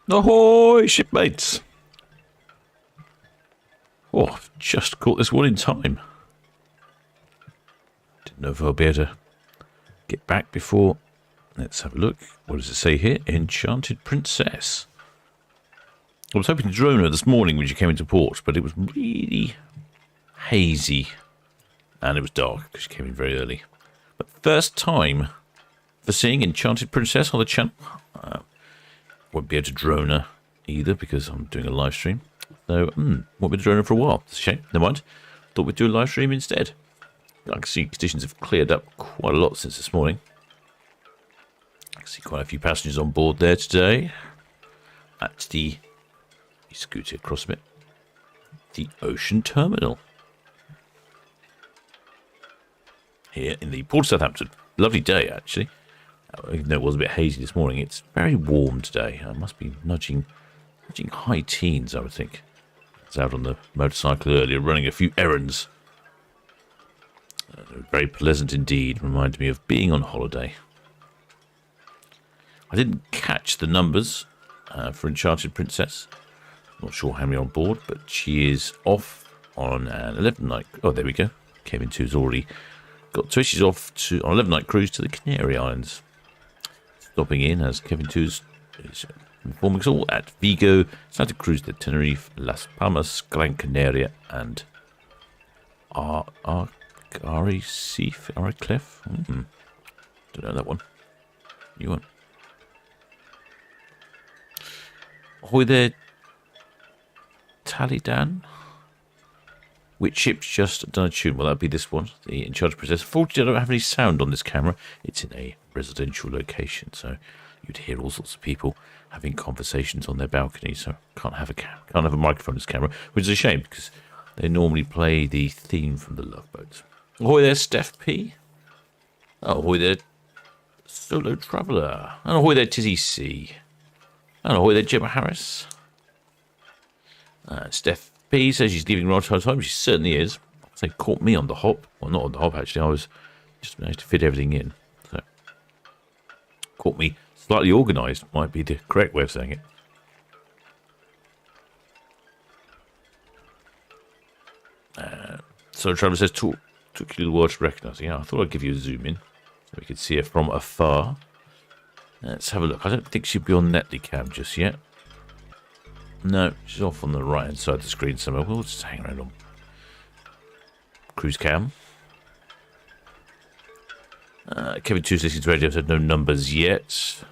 Ahoy, shipmates! Oh, I've just caught this one in time. Didn't know if I'll be able to get back before. Let's have a look. What does it say here? Enchanted Princess. I was hoping to drone her this morning when she came into port, but it was really hazy. And it was dark because she came in very early. But first time for seeing Enchanted Princess on the channel. Won't be able to drone her either because I'm doing a live stream. So, won't be able to drone her for a while. It's a shame. Never mind. Thought we'd do a live stream instead. I can see conditions have cleared up quite a lot since this morning. I can see quite a few passengers on board there today. At the... scoot it across a bit. The Ocean Terminal. Here in the Port of Southampton. Lovely day, actually. Even though it was a bit hazy this morning, it's very warm today. I must be nudging high teens, I would think. I was out on the motorcycle earlier, running a few errands. Very pleasant indeed. Reminded me of being on holiday. I didn't catch the numbers for Enchanted Princess. Not sure how many on board, but she is off on an 11-night... Oh, there we go. Kevin 2's already got to it. She's off to on an 11-night cruise to the Canary Islands. Stopping in as Kevin 2's informing us all at Vigo, Santa Cruz de Tenerife, Las Palmas, Gran Canaria, and Arrecife. Don't know that one. New one. Ahoy there, Talidan. Which ship's just done a tune? Well, that'd be this one, the Enchanted Princess. Fortunately, I don't have any sound on this camera. It's in a residential location, so you'd hear all sorts of people having conversations on their balcony. So can't have a microphone on this camera, which is a shame because they normally play the theme from the Love Boats. Ahoy there, Steph P. Oh, ahoy there, Solo Traveller. And ahoy there, Tizzy C. And ahoy there, Gemma Harris. Steph P says she's leaving right on time. She certainly is. They caught me on the hop. Well, not on the hop, actually. I was just managed to fit everything in. So, caught me slightly organised, might be the correct way of saying it. So, Traveller says, took you a little while to recognise. Yeah, I thought I'd give you a zoom in so we could see her from afar. Let's have a look. I don't think she'll be on Netley Cam just yet. No, she's off on the right-hand side of the screen somewhere. We'll just hang around on Cruise Cam. Kevin 2 says he's ready. I've said no numbers yet.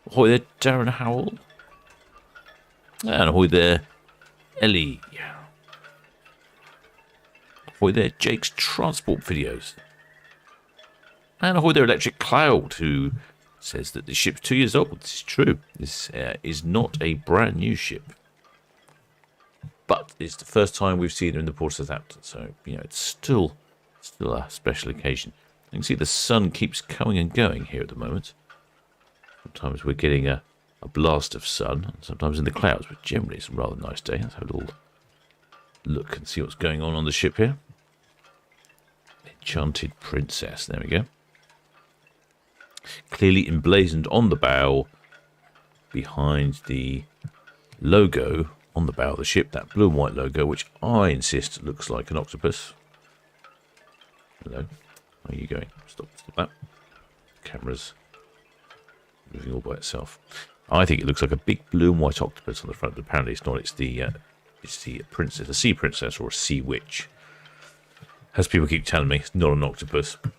Ahoy there, Darren Howell. And ahoy there, Ellie. Ahoy there, Jake's Transport Videos. And ahoy there, Electric Cloud, who says that the ship's 2 years old. This is true. This is not a brand new ship. But it's the first time we've seen her in the Port of Southampton. So, you know, it's still a special occasion. You can see the sun keeps coming and going here at the moment. Sometimes we're getting a blast of sun, and sometimes in the clouds, but generally it's a rather nice day. Let's have a little look and see what's going on the ship here. Enchanted Princess. There we go. Clearly emblazoned on the bow behind the logo on the bow of the ship, that blue and white logo, which I insist looks like an octopus. Hello. Where are you going? Stop that. Camera's moving all by itself. I think it looks like a big blue and white octopus on the front, but apparently it's not. It's the princess, a sea princess or a sea witch. As people keep telling me, it's not an octopus. I'm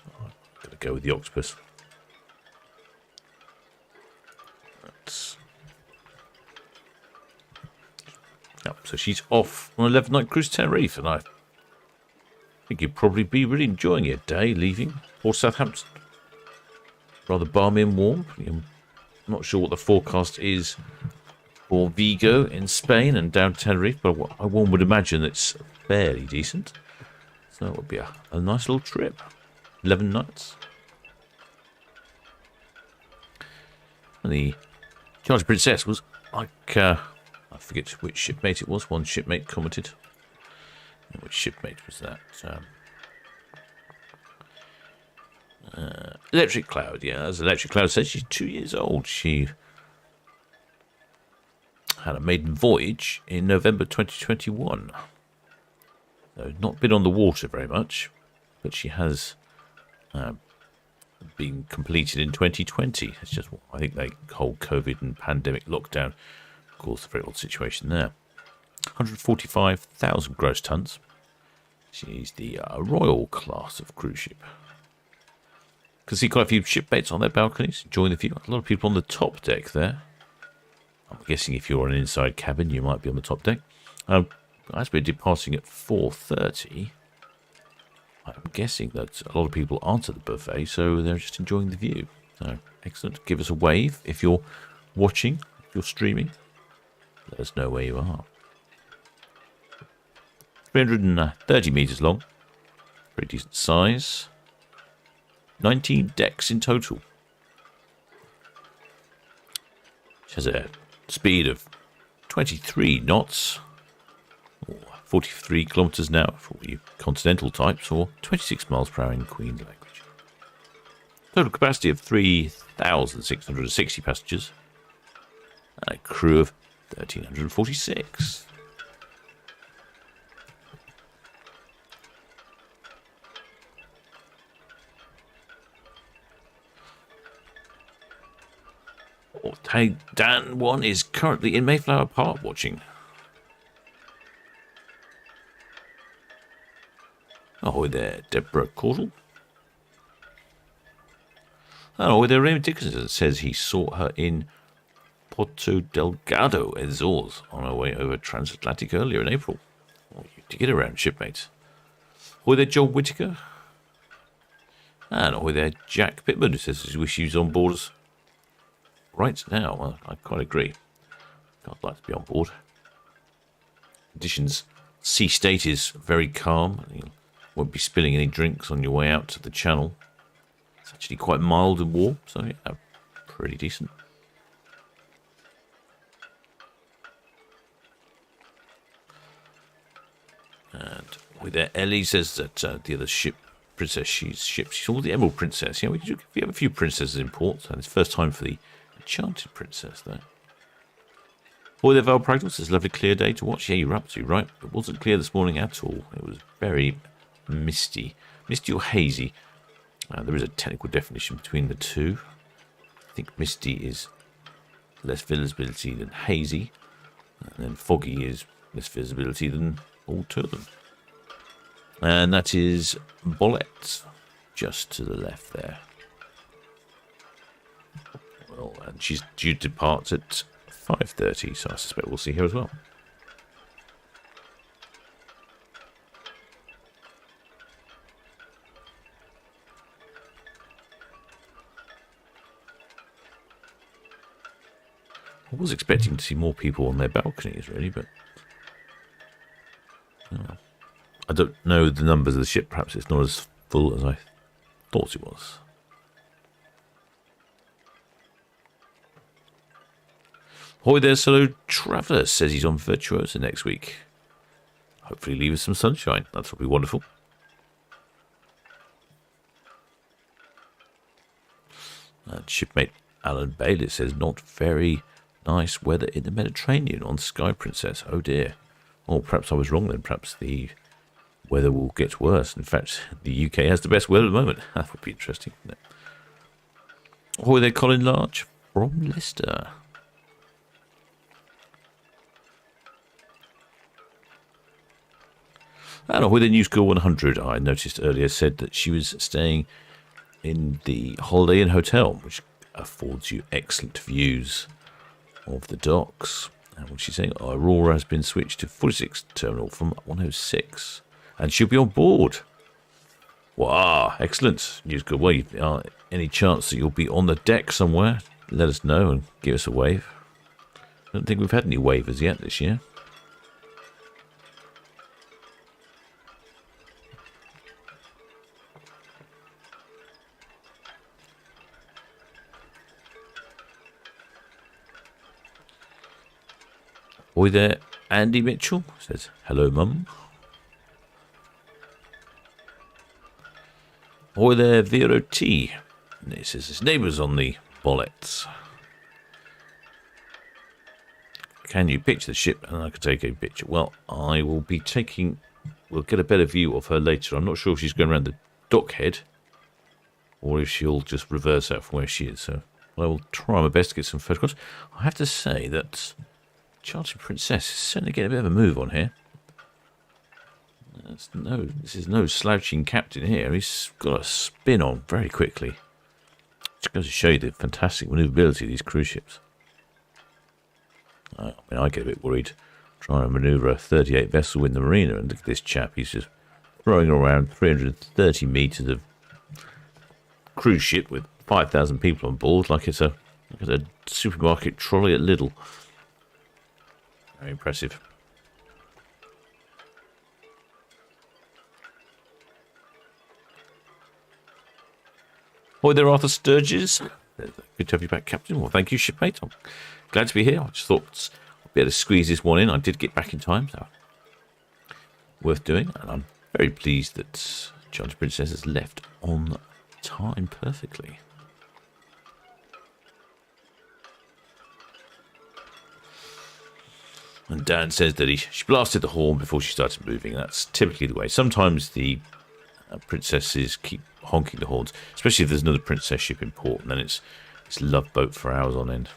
going to go with the octopus. So she's off on an 11-night cruise to Tenerife, and I think you'd probably be really enjoying your day leaving Port Southampton. Rather balmy and warm. I'm not sure what the forecast is for Vigo in Spain and down Tenerife, but one would imagine it's fairly decent. So it would be a nice little trip. 11 nights. And the Enchanted Princess was like, I forget which shipmate it was. One shipmate commented. Which shipmate was that? Electric Cloud, yeah. As Electric Cloud said, she's 2 years old. She had a maiden voyage in November 2021. So not been on the water very much, but she has been completed in 2020. It's just, I think, the whole COVID and pandemic lockdown caused a very odd situation there. 145,000 gross tons. She's the Royal class of cruise ship. Can see quite a few shipmates on their balconies enjoying the view. A lot of people on the top deck there. I'm guessing if you're on an inside cabin, you might be on the top deck. As we're departing at 4:30, I'm guessing that a lot of people aren't at the buffet, so they're just enjoying the view. So excellent. Give us a wave if you're watching, if you're streaming. Let us know where you are. 330 metres long. Pretty decent size. 19 decks in total. She has a speed of 23 knots, or 43 kilometres an hour for you continental types, or 26 miles per hour in Queen language. Total capacity of 3,660 passengers, and a crew of 1,346. Hey, Dan 1 is currently in Mayflower Park watching. Oh, there, Deborah Caudle. Oh, there, Raymond Dickinson says he saw her in Porto Delgado, Azores, on her way over transatlantic earlier in April. Oh, you to get around, shipmates. Oh, there, Joel Whittaker. And oh, there, Jack Pittman, who says he wishes he was on board us right now. Well, I quite agree. I'd like to be on board. Conditions, sea state is very calm. You won't be spilling any drinks on your way out to the channel. It's actually quite mild and warm, so yeah, pretty decent. And with there, Ellie says that the other ship, Princess, she's all the Emerald Princess. Yeah, we have a few princesses in port, and it's first time for the Enchanted Princess, though. Boy, there, Valpragdal says, lovely clear day to watch. Yeah, you're absolutely right. It wasn't clear this morning at all. It was very misty. Misty or hazy. There is a technical definition between the two. I think misty is less visibility than hazy. And then foggy is less visibility than all two of them. And that is Bolette, just to the left there. Well, and she's due to depart at 5:30, so I suspect we'll see her as well. I was expecting to see more people on their balconies, really, but I don't know the numbers of the ship. Perhaps it's not as full as I thought it was. Hoy there, Solo Traveller says he's on Virtuosa next week. Hopefully leave us some sunshine. That will be wonderful. And shipmate Alan Bailey says, not very nice weather in the Mediterranean on Sky Princess. Oh dear. Or perhaps I was wrong then. Perhaps the weather will get worse. In fact, the UK has the best weather at the moment. That would be interesting, wouldn't it? Ahoy there, Colin Larch from Leicester. And ahoy there, New School 100. I noticed earlier said that she was staying in the Holiday Inn Hotel, which affords you excellent views of the docks. And what she's saying, Aurora has been switched to 46 terminal from 106, and she'll be on board. Wow, excellent news. Good. Well, any chance that you'll be on the deck somewhere, let us know and give us a wave. I don't think we've had any waivers yet this year. Ahoy there, Andy Mitchell says, hello, Mum. Ahoy there, Vero T. And it says his neighbour's on the Bolette. Can you picture the ship? And I can take a picture. Well, I will be taking... We'll get a better view of her later. I'm not sure if she's going around the dockhead or if she'll just reverse out from where she is. So I will try my best to get some photographs. I have to say that Enchanted Princess is certainly getting a bit of a move on here. This is no slouching captain here. He's got a spin on very quickly. Just goes to show you the fantastic manoeuvrability of these cruise ships. I mean, I get a bit worried trying to manoeuvre a 38 vessel in the marina, and look at this chap. He's just throwing around 330 metres of cruise ship with 5,000 people on board like it's a supermarket trolley at Lidl. Very impressive. Ahoy there, Arthur Sturges. Good to have you back, Captain. Well, thank you, shipmate. I'm glad to be here. I just thought I'd be able to squeeze this one in. I did get back in time, so worth doing. And I'm very pleased that Enchanted Princess has left on time perfectly. And Dan says that she blasted the horn before she started moving. That's typically the way. Sometimes the princesses keep honking the horns, especially if there's another princess ship in port, and then it's love boat for hours on end.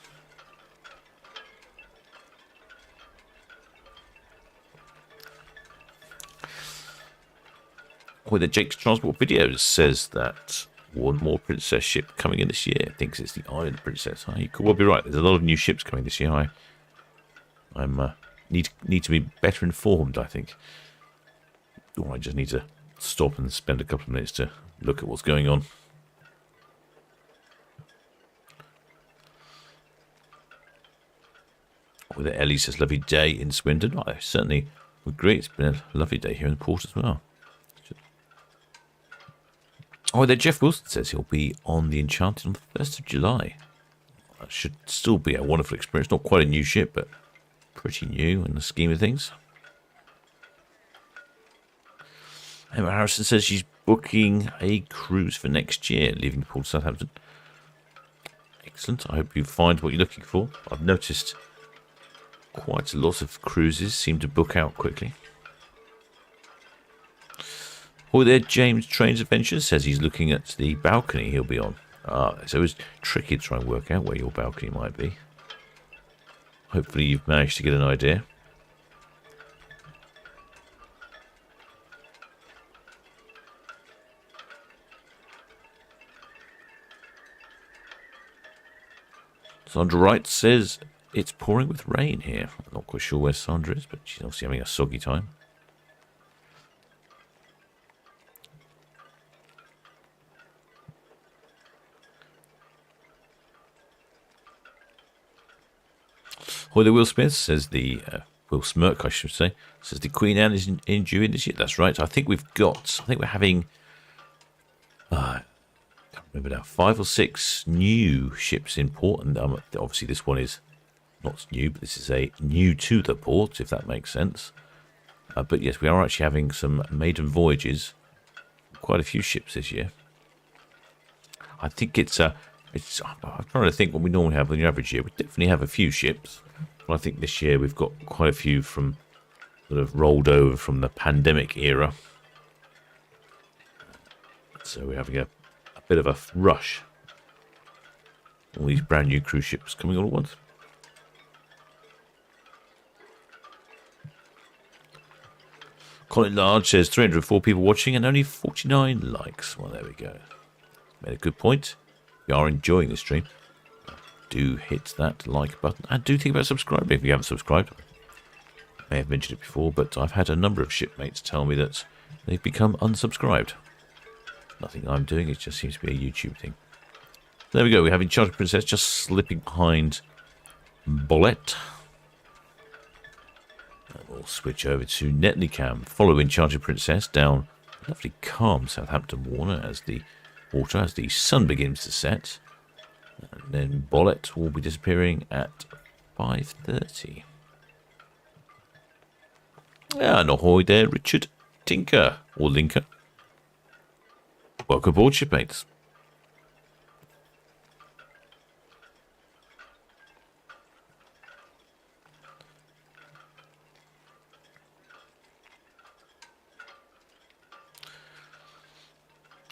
With the Jake's Transport Videos says that one more princess ship coming in this year. Thinks it's the Island Princess. You could well be right. There's a lot of new ships coming this year. I'm need to be better informed, I think. Or I just need to stop and spend a couple of minutes to look at what's going on. With Ellie says, lovely day in Swindon. I certainly agree. It's been a lovely day here in the port as well. Oh, there, Jeff Wilson says he'll be on the Enchanted on the 1st of July. That should still be a wonderful experience. Not quite a new ship, but pretty new in the scheme of things. Emma Harrison says she's booking a cruise for next year, leaving the port of Southampton. Excellent. I hope you find what you're looking for. I've noticed quite a lot of cruises seem to book out quickly. Oh, there, James Trains Adventures says he's looking at the balcony he'll be on. So it's tricky to try and work out where your balcony might be. Hopefully you've managed to get an idea. Sandra Wright says it's pouring with rain here. I'm not quite sure where Sandra is, but she's obviously having a soggy time. Oh, the Will Smith says Will Smirk, I should say, says the Queen Anne is in due in this year. That's right. I think we're having, I can't remember now, 5 or 6 new ships in port. And obviously this one is not new, but this is a new to the port, if that makes sense. But yes, we are actually having some maiden voyages. Quite a few ships this year. I think I'm trying to think what we normally have in the average year. We definitely have a few ships. But I think this year we've got quite a few from sort of rolled over from the pandemic era. So we're having a bit of a rush. All these brand new cruise ships coming all at once. Colin Large says 304 people watching and only 49 likes. Well, there we go. Made a good point. If you are enjoying the stream, do hit that like button. And do think about subscribing if you haven't subscribed. I may have mentioned it before, but I've had a number of shipmates tell me that they've become unsubscribed. Nothing I'm doing, it just seems to be a YouTube thing. There we go, we have Enchanted Princess just slipping behind Bolette. And we'll switch over to Netley Cam, follow Enchanted Princess down lovely calm Southampton water as the sun begins to set. And then Bolette will be disappearing at 5:30. And ahoy there, Richard Tinker, or Linker. Welcome aboard, shipmates.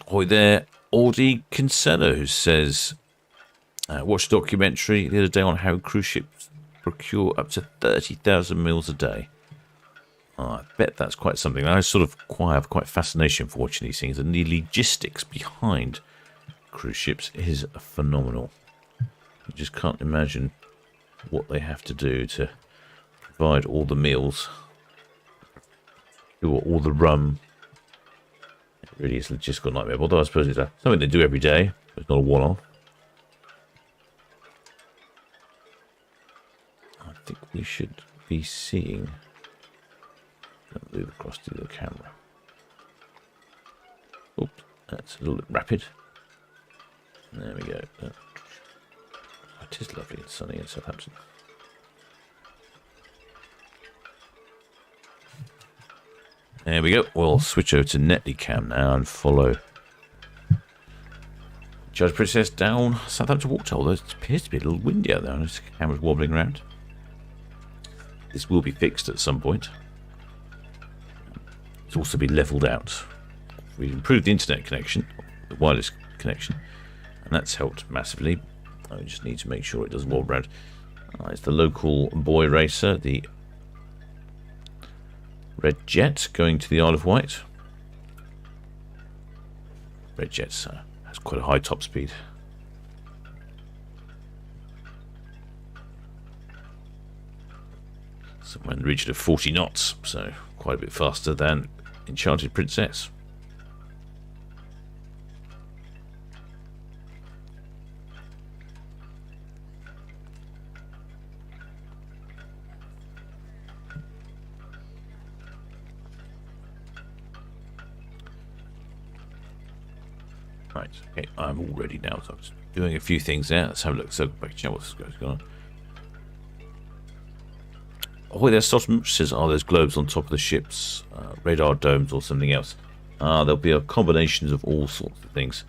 Ahoy there, Audi Kinsella, who says, watched a documentary the other day on how cruise ships procure up to 30,000 meals a day. I bet that's quite something. I sort of have quite fascination for watching these things, and the logistics behind cruise ships is phenomenal. You just can't imagine what they have to do to provide all the meals, do all the rum. It really is a logistical nightmare. Although I suppose it's something they do every day, but it's not a one-off. I think we should be seeing. Move across to the camera. Oops, that's a little bit rapid. There we go. It is lovely and sunny in Southampton. There we go. We'll switch over to Netley Cam now and follow Judge Princess down Southampton water. Although it appears to be a little windy out there. The camera's wobbling around. This will be fixed at some point. Also be leveled out. We've improved the internet connection, the wireless connection, and that's helped massively. I just need to make sure it doesn't wobble around. It's the local boy racer, the Red Jet, going to the Isle of Wight. Red Jet has quite a high top speed. Somewhere in the region of 40 knots, so quite a bit faster than Enchanted Princess. Right, okay, I'm all ready now, so I'm just doing a few things there. Let's have a look. So back to check what's going on. Oh, there's Southampton says, are those globes on top of the ships, radar domes or something else? There'll be a combination of all sorts of things.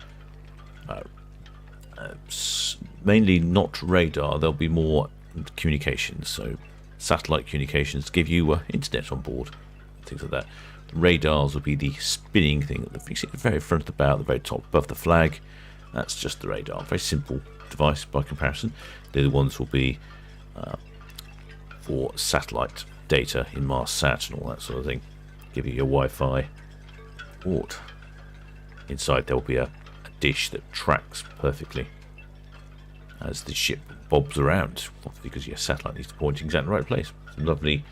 Mainly not radar, there'll be more communications, so satellite communications to give you internet on board, things like that. The radars will be the spinning thing at the very front of the bow, at the very top above the flag. That's just the radar. Very simple device by comparison. The other ones will be for satellite data in Marsat and all that sort of thing. Give you your Wi-Fi port. Inside there will be a dish that tracks perfectly as the ship bobs around, because your satellite needs to point in exactly the right place. Lovely.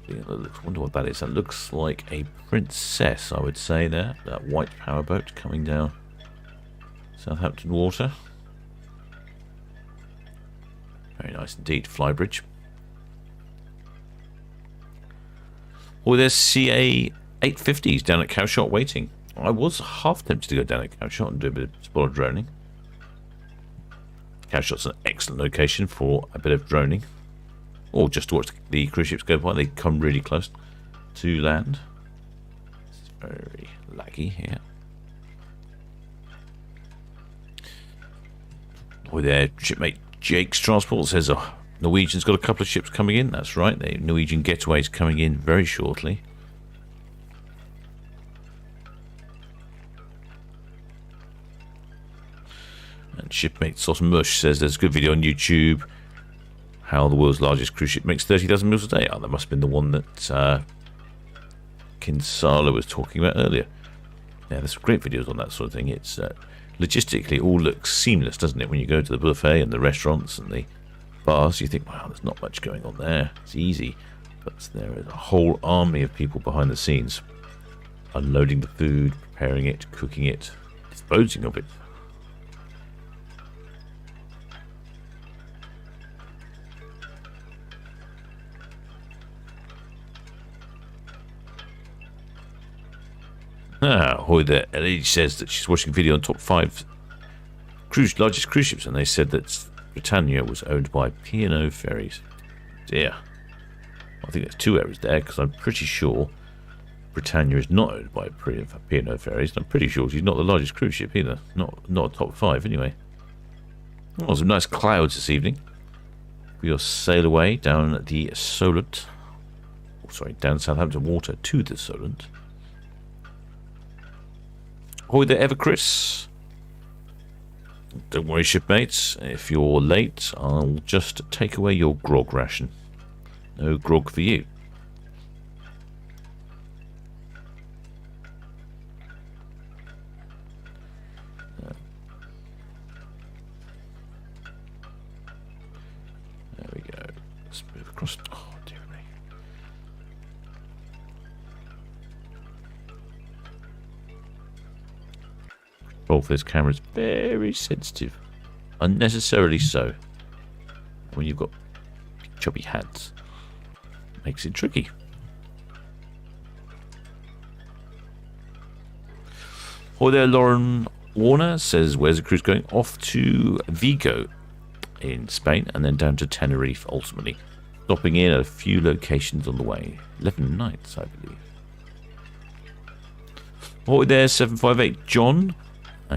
I wonder what that is. That looks like a princess, I would say there. That white powerboat coming down Southampton water. Very nice indeed, flybridge. Oh, there's CA 850s down at Cowshot waiting. I was half tempted to go down at Cowshot and do a bit of spoiler droning. Cowshot's an excellent location for a bit of droning. Or just to watch the cruise ships go by. They come really close to land. It's very laggy here. Oh, there, shipmate Jake's Transport says Norwegian's got a couple of ships coming in. That's right, the Norwegian Getaway's coming in very shortly. And shipmate Sauce Mush says there's a good video on YouTube. How the world's largest cruise ship makes 30,000 meals a day. Oh, that must have been the one that Kinsala was talking about earlier. Yeah, there's some great videos on that sort of thing. It's logistically, it all looks seamless, doesn't it? When you go to the buffet and the restaurants and the bars, you think, wow, there's not much going on there. It's easy. But there is a whole army of people behind the scenes, unloading the food, preparing it, cooking it, disposing of it. Hoy there. Ellie says that she's watching a video on top 5 largest cruise ships, and they said that Britannia was owned by P&O Ferries. Dear. I think there's 2 errors there, because I'm pretty sure Britannia is not owned by P&O Ferries. I'm pretty sure she's not the largest cruise ship either. Not top 5 anyway. Oh, some nice clouds this evening. We'll sail away down the Solent. Oh, sorry, down Southampton water to the Solent. Ahoy there, ever Chris. Don't worry, shipmates. If you're late, I'll just take away your grog ration. No grog for you. There we go. Let's move across. Oh, dear me. Control for this camera is very sensitive. Unnecessarily so. When you've got chubby hands. Makes it tricky. Hi there, Lauren Warner says, where's the cruise going? Off to Vigo in Spain and then down to Tenerife ultimately. Stopping in at a few locations on the way. 11 nights, I believe. Hi there, 758 John.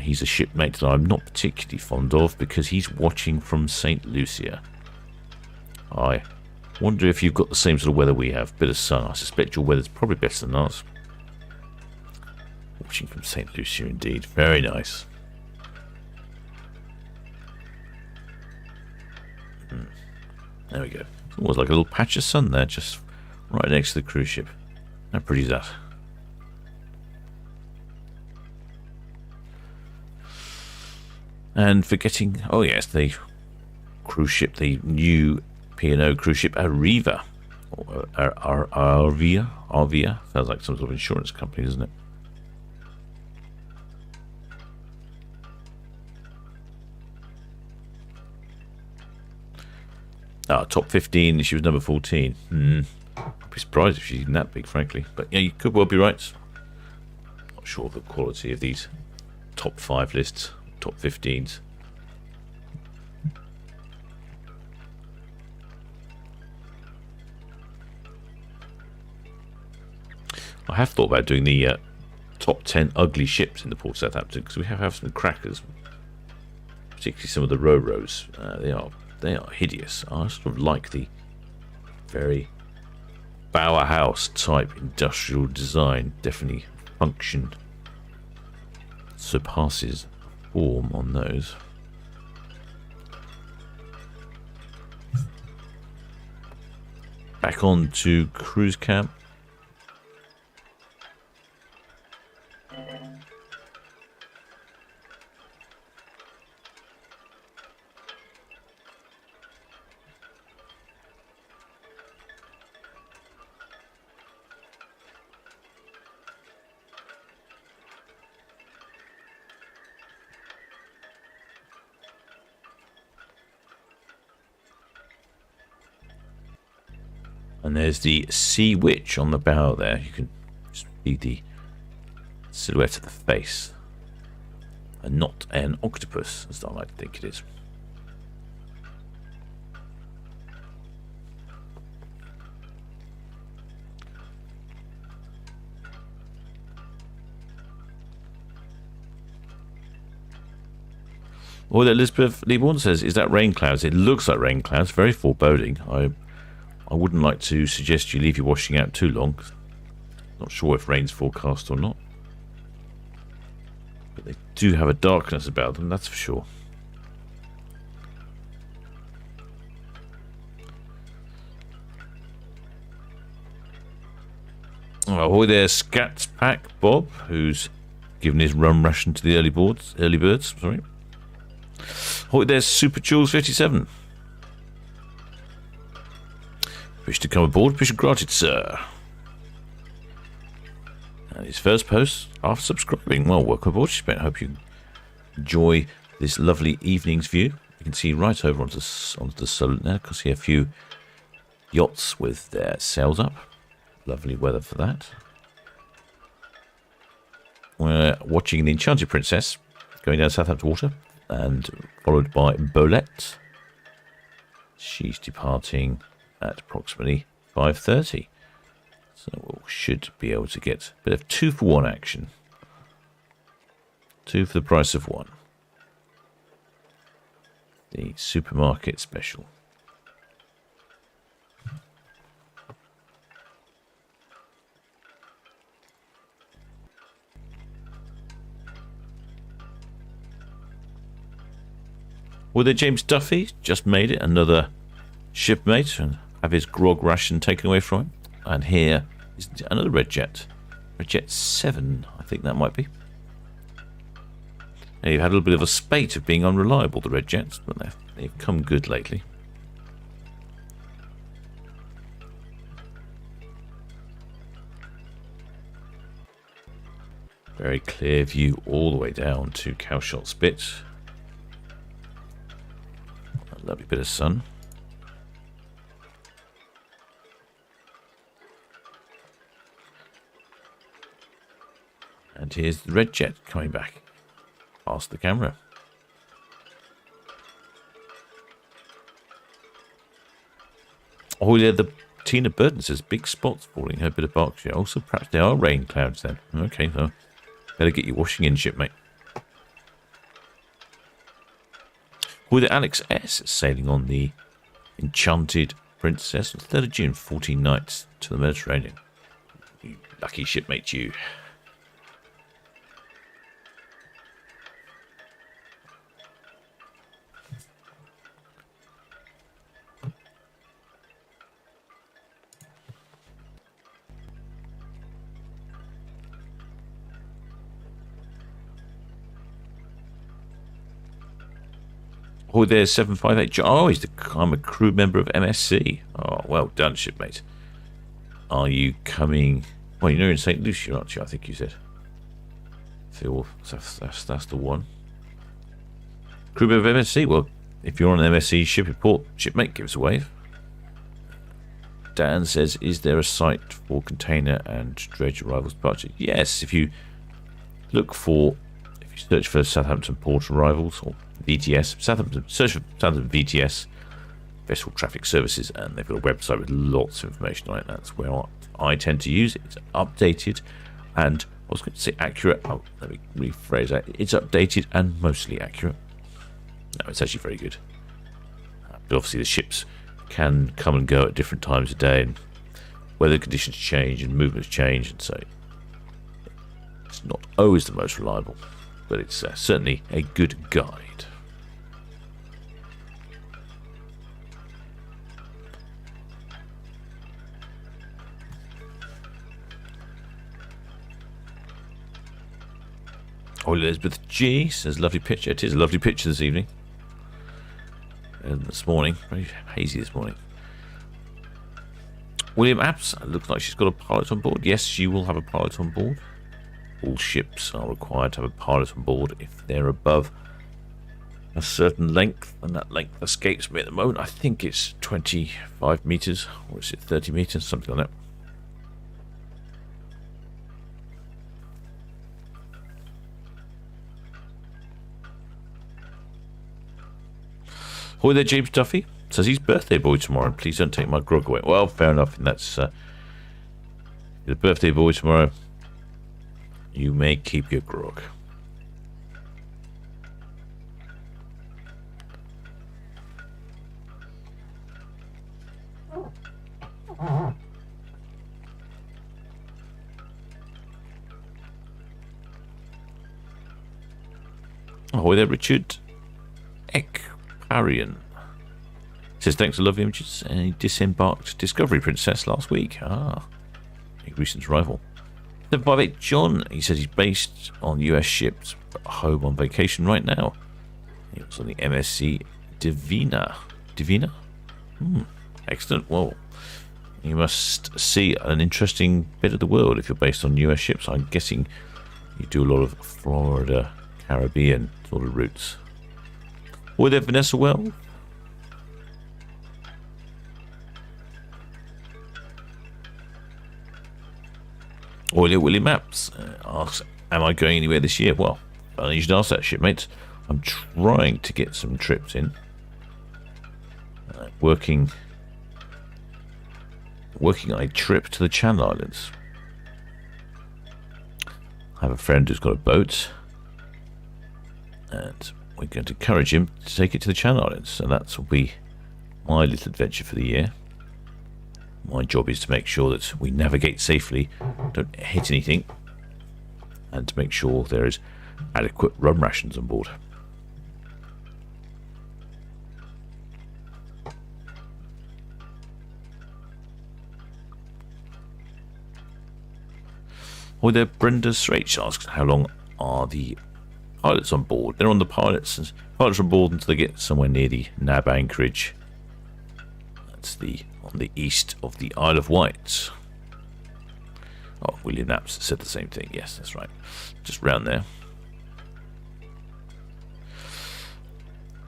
He's a shipmate that I'm not particularly fond of because he's watching from St. Lucia. I wonder if you've got the same sort of weather we have. Bit of sun. I suspect your weather's probably better than ours. Watching from St. Lucia indeed. Very nice. There we go. It's almost like a little patch of sun there, just right next to the cruise ship. How pretty is that? And forgetting, oh yes, the cruise ship, the new P&O cruise ship, Arriva. Or Arvia. Sounds like some sort of insurance company, doesn't it? Top 15, she was number 14. I'd be surprised if she's even that big, frankly. But yeah, you could well be right. Not sure of the quality of these top 5 lists. Top 15s. I have thought about doing the top 10 ugly ships in the Port of Southampton because we have some crackers, particularly some of the Ro-Ros. They are hideous. I sort of like the very Bower House type industrial design. Definitely function surpasses form on those. Back on to cruise camp. And there's the Sea Witch on the bow there. You can see the silhouette of the face. And not an octopus, as I like to think it is. Well, Elizabeth Leeborn says, is that rain clouds? It looks like rain clouds. Very foreboding. I wouldn't like to suggest you leave your washing out too long. Not sure if rain's forecast or not. But they do have a darkness about them, that's for sure. Ahoy there, Scats Pack Bob, who's given his rum ration to the early birds. Sorry. Ahoy there, Super Jules 57. Wish to come aboard? Permission granted, sir. And his first post after subscribing. Well, welcome aboard, Shipmate. I hope you enjoy this lovely evening's view. You can see right over onto the Solent now. You can see a few yachts with their sails up. Lovely weather for that. We're watching the Enchanted Princess going down Southampton water, and followed by Bolette. She's departing at approximately 5:30. So we should be able to get a bit of 2-for-1 action. 2 for the price of 1. The supermarket special. Well, there, James Duffy just made it, another shipmate, and have his grog ration taken away from him. And here is another Red Jet. Red Jet 7, I think that might be. Now, you've had a little bit of a spate of being unreliable, the Red Jets, but they've come good lately. Very clear view all the way down to Cowshot Spit. A lovely bit of sun. And here's the Red Jet coming back past the camera. Oh yeah, the Tina Burton says big spots falling her bit of Berkshire. Also, perhaps there are rain clouds then. Okay, so better get your washing in, shipmate. With Alex S sailing on the Enchanted Princess on the 3rd of June, 14 nights to the Mediterranean. You lucky shipmate, you. Oh, there's 758. Oh, I'm a crew member of MSC. Oh, well done, shipmate. Are you coming? Well, you're in St. Lucia, aren't you? I think you said. Phil, that's the one. Crew member of MSC. Well, if you're on an MSC ship report, shipmate, give us a wave. Dan says, is there a site for container and dredge arrivals departure? Yes, if you search for Southampton port arrivals or VTS, search for Southampton VTS, Vessel Traffic Services, and they've got a website with lots of information on it. That's where I tend to use it. It's updated and, I was going to say accurate. Oh, let me rephrase that. It's updated and mostly accurate. No, it's actually very good. But obviously the ships can come and go at different times of day, and weather conditions change and movements change, and so it's not always the most reliable, but it's certainly a good guide. Oh, Elizabeth G says, lovely picture. It is a lovely picture this evening. And this morning, very hazy this morning. William Apps, looks like she's got a pilot on board. Yes, she will have a pilot on board. All ships are required to have a pilot on board if they're above a certain length, and that length escapes me at the moment. I think it's 25 metres, or is it 30 metres, something like that. Hi there, James Duffy. Says he's birthday boy tomorrow, and please don't take my grog away. Well, fair enough, and that's the birthday boy tomorrow. You may keep your grog. Oh, there, Richard Ekparian. Says thanks for lovely images. And he disembarked Discovery Princess last week. Ah, a recent arrival. 758 John, he says he's based on US ships, but home on vacation right now. He was on the MSC Divina. Divina? Excellent. Well, you must see an interesting bit of the world if you're based on US ships. I'm guessing you do a lot of Florida, Caribbean sort of routes. Or there, Vanessa Well? Oiler Willie Maps asks, am I going anywhere this year? Well, you should ask that, shipmates. I'm trying to get some trips in. Working on a trip to the Channel Islands. I have a friend who's got a boat, and we're going to encourage him to take it to the Channel Islands. So that will be my little adventure for the year. My job is to make sure that we navigate safely, don't hit anything, and to make sure there is adequate rum rations on board. Or there, Brenda Sraich asks, how long are the pilots on board? They're on the pilots are on board until they get somewhere near the Nab anchorage. That's on the east of the Isle of Wight. Oh, William Knaps said the same thing. Yes, that's right. Just round there.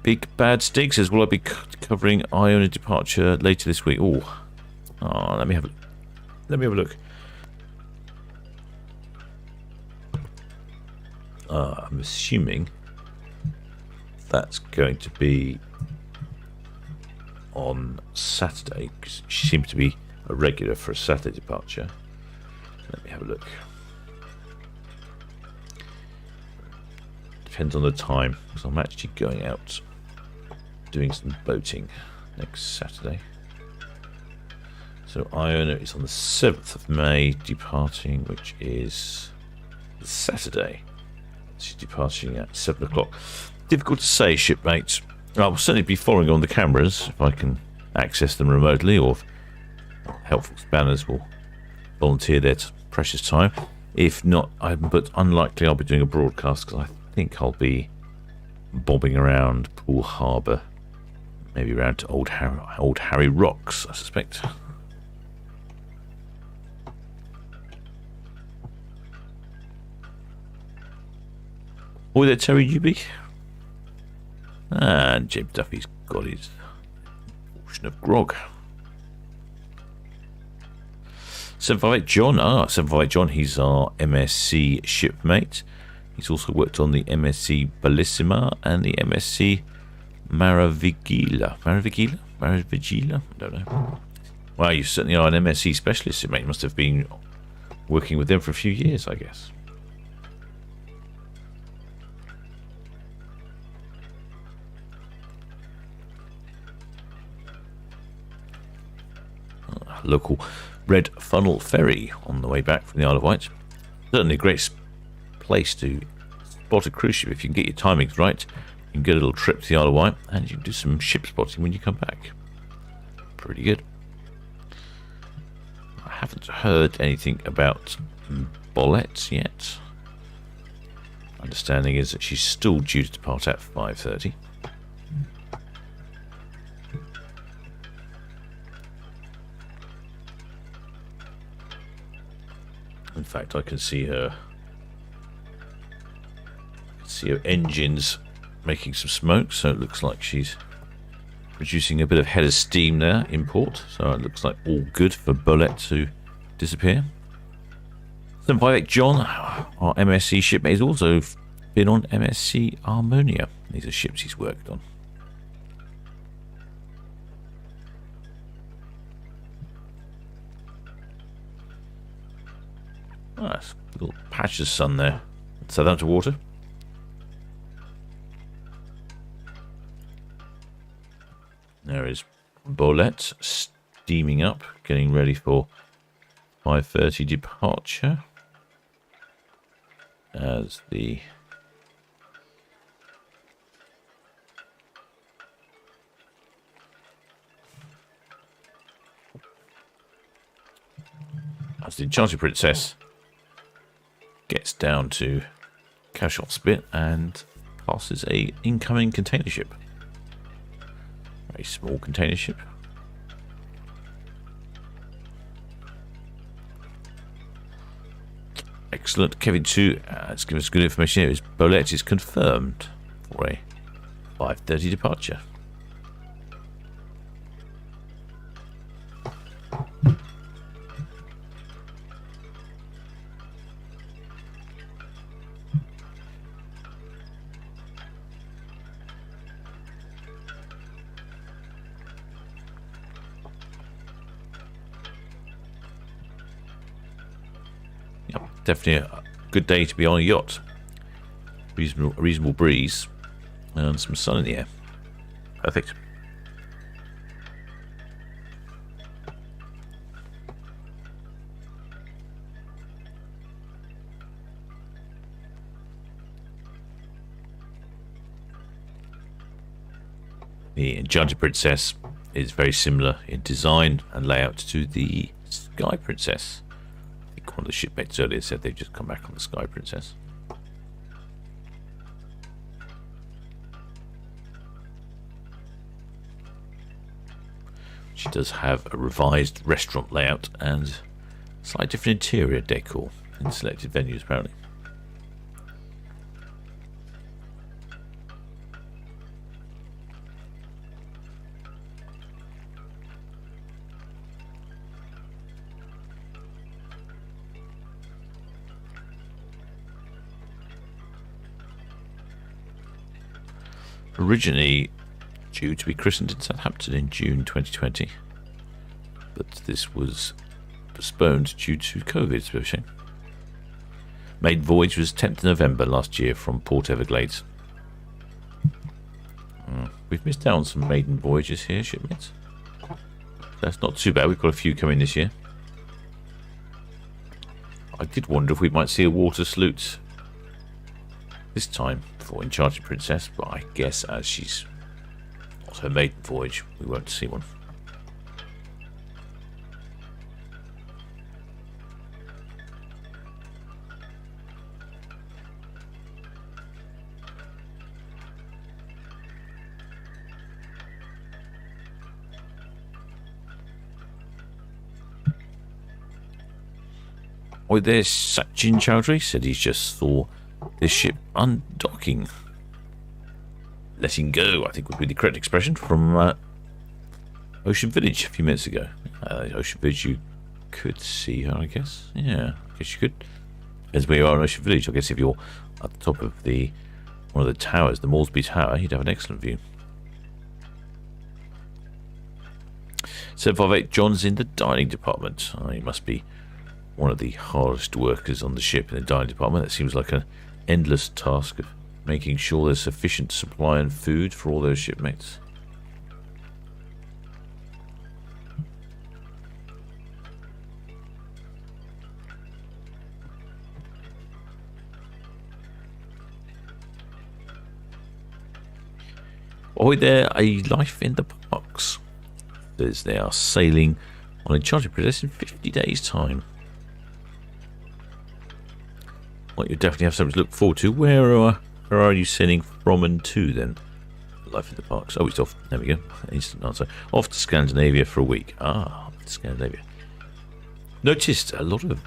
Big Bad Stig says, will I be covering Iona departure later this week? Oh, let me have a look. I'm assuming that's going to be on Saturday, because she seems to be a regular for a Saturday departure. Let me have a look. Depends on the time, because I'm actually going out doing some boating next Saturday. So Iona is on the 7th of May departing, which is Saturday. She's departing at 7 o'clock. Difficult to say, shipmates. I'll certainly be following on the cameras if I can access them remotely, or if helpful spanners will volunteer their precious time. If not, but unlikely I'll be doing a broadcast, because I think I'll be bobbing around Poole Harbour, maybe around to Old Harry Rocks, I suspect. Oh, there, Terry Newby. And James Duffy's got his portion of grog. 758 John. 758 John, he's our MSC shipmate. He's also worked on the MSC Bellissima and the MSC Maravigila. Maravigila? I don't know. Wow, you certainly are an MSC specialist shipmate. You must have been working with them for a few years, I guess. Local Red Funnel Ferry on the way back from the Isle of Wight. Certainly a great place to spot a cruise ship if you can get your timings right. You can get a little trip to the Isle of Wight, and you can do some ship spotting when you come back. Pretty good. I haven't heard anything about Bolette yet. Understanding is that she's still due to depart at 5:30. In fact, I can see her engines making some smoke, so it looks like she's producing a bit of head of steam there in port. So it looks like all good for Bolette to disappear. 758 John, our MSC shipmate, has also been on MSC Harmonia. These are ships he's worked on. Nice little patch of sun there. Southampton water. There is Bolette steaming up, getting ready for 5:30 departure. As the Enchanted Princess gets down to Cashot's bit and passes a incoming container ship. Very small container ship. Excellent. Kevin 2 has given us good information here. Bolette is confirmed for a 5:30 departure. Definitely a good day to be on a yacht. Reasonable breeze and some sun in the air. Perfect. The Enchanted Princess is very similar in design and layout to the Sky Princess. One of the shipmates earlier said they've just come back on the Sky Princess. She does have a revised restaurant layout and slightly different interior decor in selected venues, apparently. Originally due to be christened in Southampton in June 2020, but this was postponed due to COVID. It's a bit of a shame. Maiden voyage was 10th November last year from Port Everglades. We've missed out on some maiden voyages here, shipmates. That's not too bad. We've got a few coming this year. I did wonder if we might see a water salute this time for Enchanted Princess, but I guess as she's not her maiden voyage, we won't see one. Oh, there's Sachin Chowdhury said he's just saw this ship undocking. Letting go, I think would be the correct expression, from Ocean Village a few minutes ago. Ocean Village, you could see her, I guess. Yeah, I guess you could. Depends where you are in Ocean Village. I guess if you're at the top of one of the towers, the Moresby Tower, you'd have an excellent view. 758, John's in the dining department. He must be one of the hardest workers on the ship in the dining department. That seems like an endless task of making sure there's sufficient supply and food for all those shipmates. Ahoy there, a life in the parks. As they are sailing on Enchanted Princess in 50 days' time. Well, you definitely have something to look forward to. Where are you sailing from and to then? Life in the parks. Oh, it's off. There we go. Instant answer. Off to Scandinavia for a week. Scandinavia. Noticed a lot of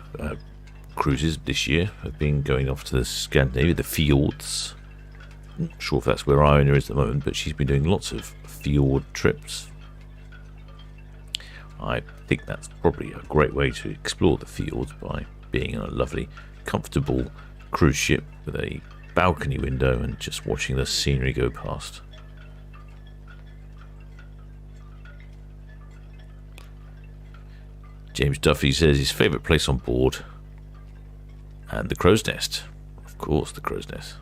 cruises this year have been going off to the Scandinavia, the fjords. Not sure if that's where Iona is at the moment, but she's been doing lots of fjord trips. I think that's probably a great way to explore the fjords, by being on a lovely, comfortable cruise ship with a balcony window and just watching the scenery go past. James Duffy says his favourite place on board, and the Crow's Nest. Of course, the Crow's Nest.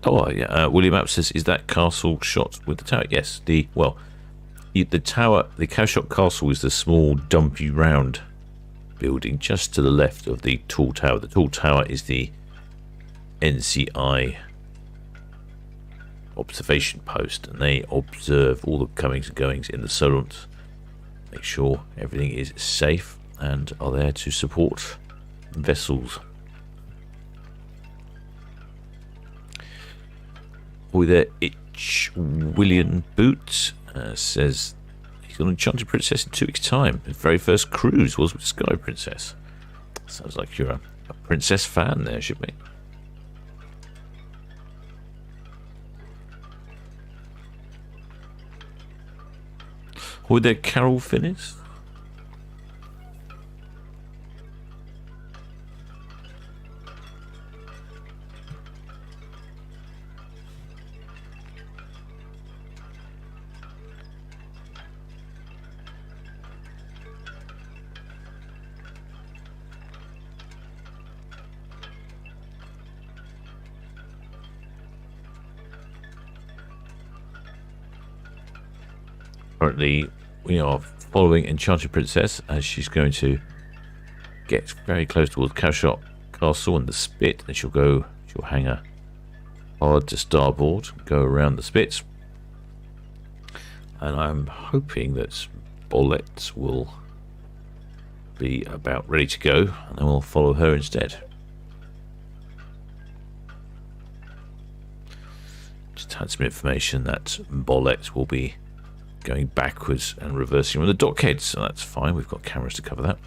William App says, is that castle shot with the tower? Yes, the tower, the Cashot Castle, is the small, dumpy, round building just to the left of the tall tower. The tall tower is the NCI observation post, and they observe all the comings and goings in the Solent make sure everything is safe and are there to support vessels. Boy there, William Boot says he's got an Enchanted Princess in 2 weeks' time. His very first cruise was with Sky Princess. Sounds like you're a princess fan there, should be. Boy there, Carol Finnis. Currently, we are following Enchanted Princess as she's going to get very close towards Cashot Castle and the spit, and she'll hang her hard to starboard, go around the spit, and I'm hoping that Bolette will be about ready to go, and then we'll follow her instead. Just had some information that Bolette will be going backwards and reversing on the dockheads, so that's fine. We've got cameras to cover that.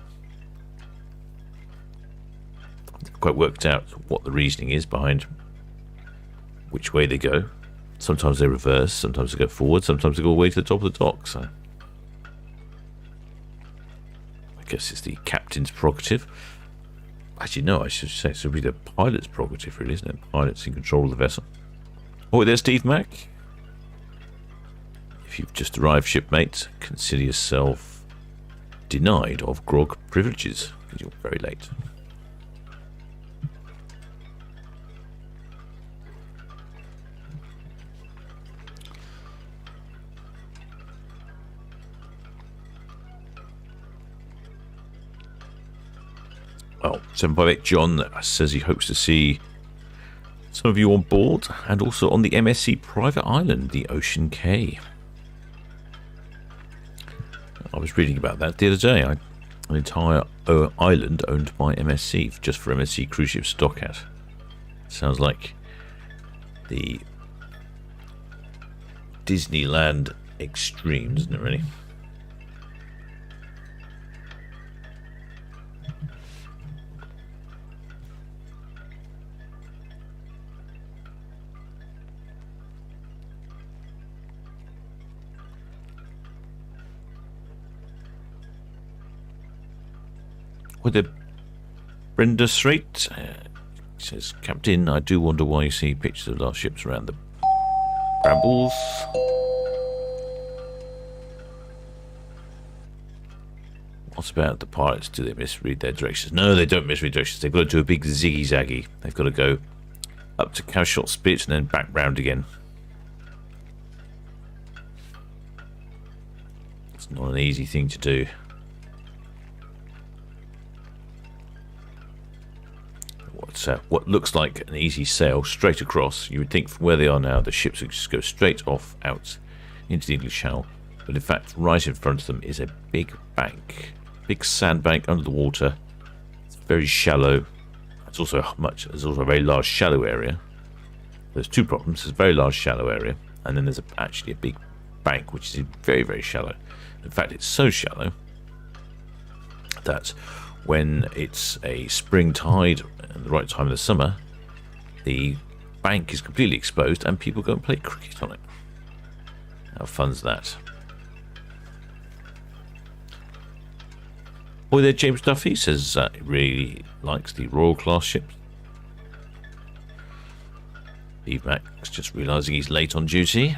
I've quite worked out what the reasoning is behind which way they go. Sometimes they reverse, sometimes they go forward, sometimes they go all the way to the top of the dock, so I guess it's the captain's prerogative. Actually, no, I should say it should be the pilot's prerogative, really, isn't it? Pilot's in control of the vessel. Oh, there's Steve Mack. If you've just arrived, shipmate, consider yourself denied of grog privileges because you're very late. Well, 758 John says he hopes to see some of you on board and also on the MSC private island, the Ocean Quay. I was reading about that the other day. An entire island owned by MSC, just for MSC cruise ships to dock at. Sounds like the Disneyland extreme, doesn't it, really? With a Brenda Strait says, Captain, I do wonder why you see pictures of large ships around the brambles. What about the pilots? Do they misread their directions? No, they don't misread directions. They've got to do a big ziggy-zaggy. They've got to go up to Cowshot Spit and then back round again. It's not an easy thing to do. What looks like an easy sail straight across. You would think from where they are now the ships would just go straight off out into the English Channel, but in fact right in front of them is a big bank, big sandbank under the water. It's very shallow. There's also a very large shallow area. There's two problems. There's a very large shallow area, and then there's actually a big bank which is very, very shallow. In fact, it's so shallow that when it's a spring tide and the right time of the summer, the bank is completely exposed and people go and play cricket on it. How fun's that? Boy there, James Duffy says he really likes the Royal class ships. Steve Mack's just realising he's late on duty.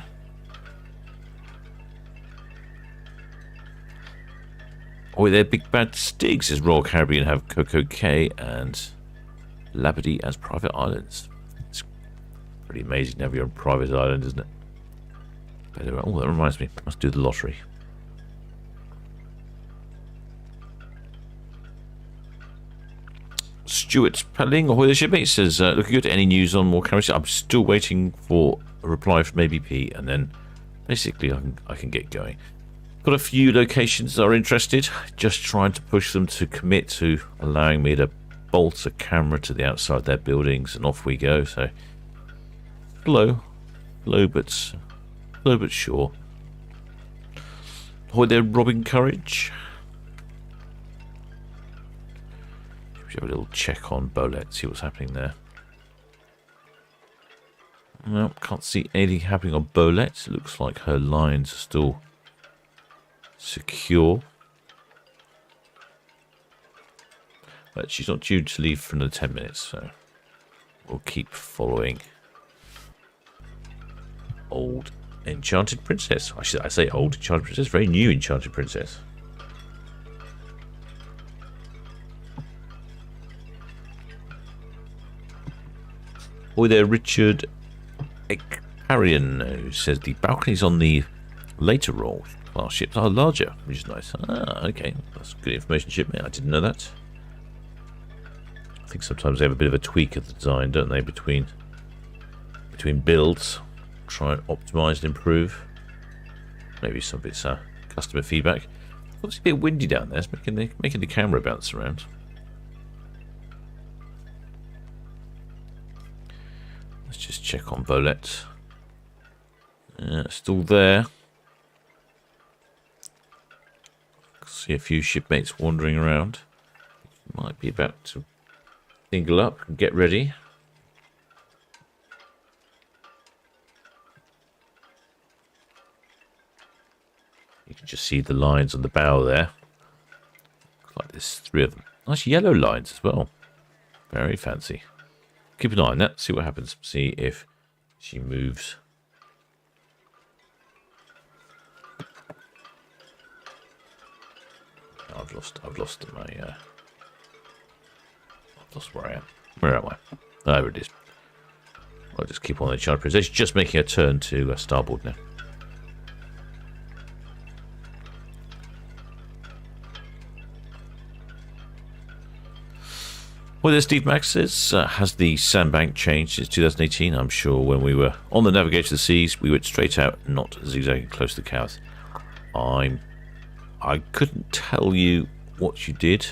Oh, there, Big Bad Stig says Royal Caribbean have Coco Cay and Labadee as private islands. It's pretty amazing to have your own private island, isn't it? Oh, that reminds me. Must do the lottery. Stuart Pelling, ahoy the shipmate, says looking good. Any news on more carriages? I'm still waiting for a reply from ABP, and then basically I can get going. Got a few locations that are interested. Just trying to push them to commit to allowing me to bolt a camera to the outside of their buildings, and off we go. So slow but sure. Ahoy there, Robin Courage. We should have a little check on Bolette, see what's happening there. No, can't see anything happening on Bolette. It looks like her lines are still secure. But she's not due to leave for another 10 minutes, so we'll keep following old Enchanted Princess. I say old Enchanted Princess, very new Enchanted Princess. Boy there, Richard Ekarian, who says the balconies on the later roll class ships are larger, which is nice. Ah, okay, that's good information, shipmate. I didn't know that. I think sometimes they have a bit of a tweak of the design, don't they, between builds, try and optimise and improve. Maybe some bits customer feedback. It's a bit windy down there. It's making the camera bounce around. Let's just check on Bolette. Still there. See a few shipmates wandering around. Might be about to single up and get ready. You can just see the lines on the bow there. Looks like there's 3 of them. Nice yellow lines as well. Very fancy. Keep an eye on that. See what happens. See if she moves. I've lost my I've lost where I am. Where am I? There it is. I'll just keep on the Enchanted Princess. Just making a turn to starboard now. Well, there Steve Max says, has the sandbank changed since 2018? I'm sure when we were on the Navigator of the Seas, we went straight out, not zigzagging close to the cows. I couldn't tell you what you did,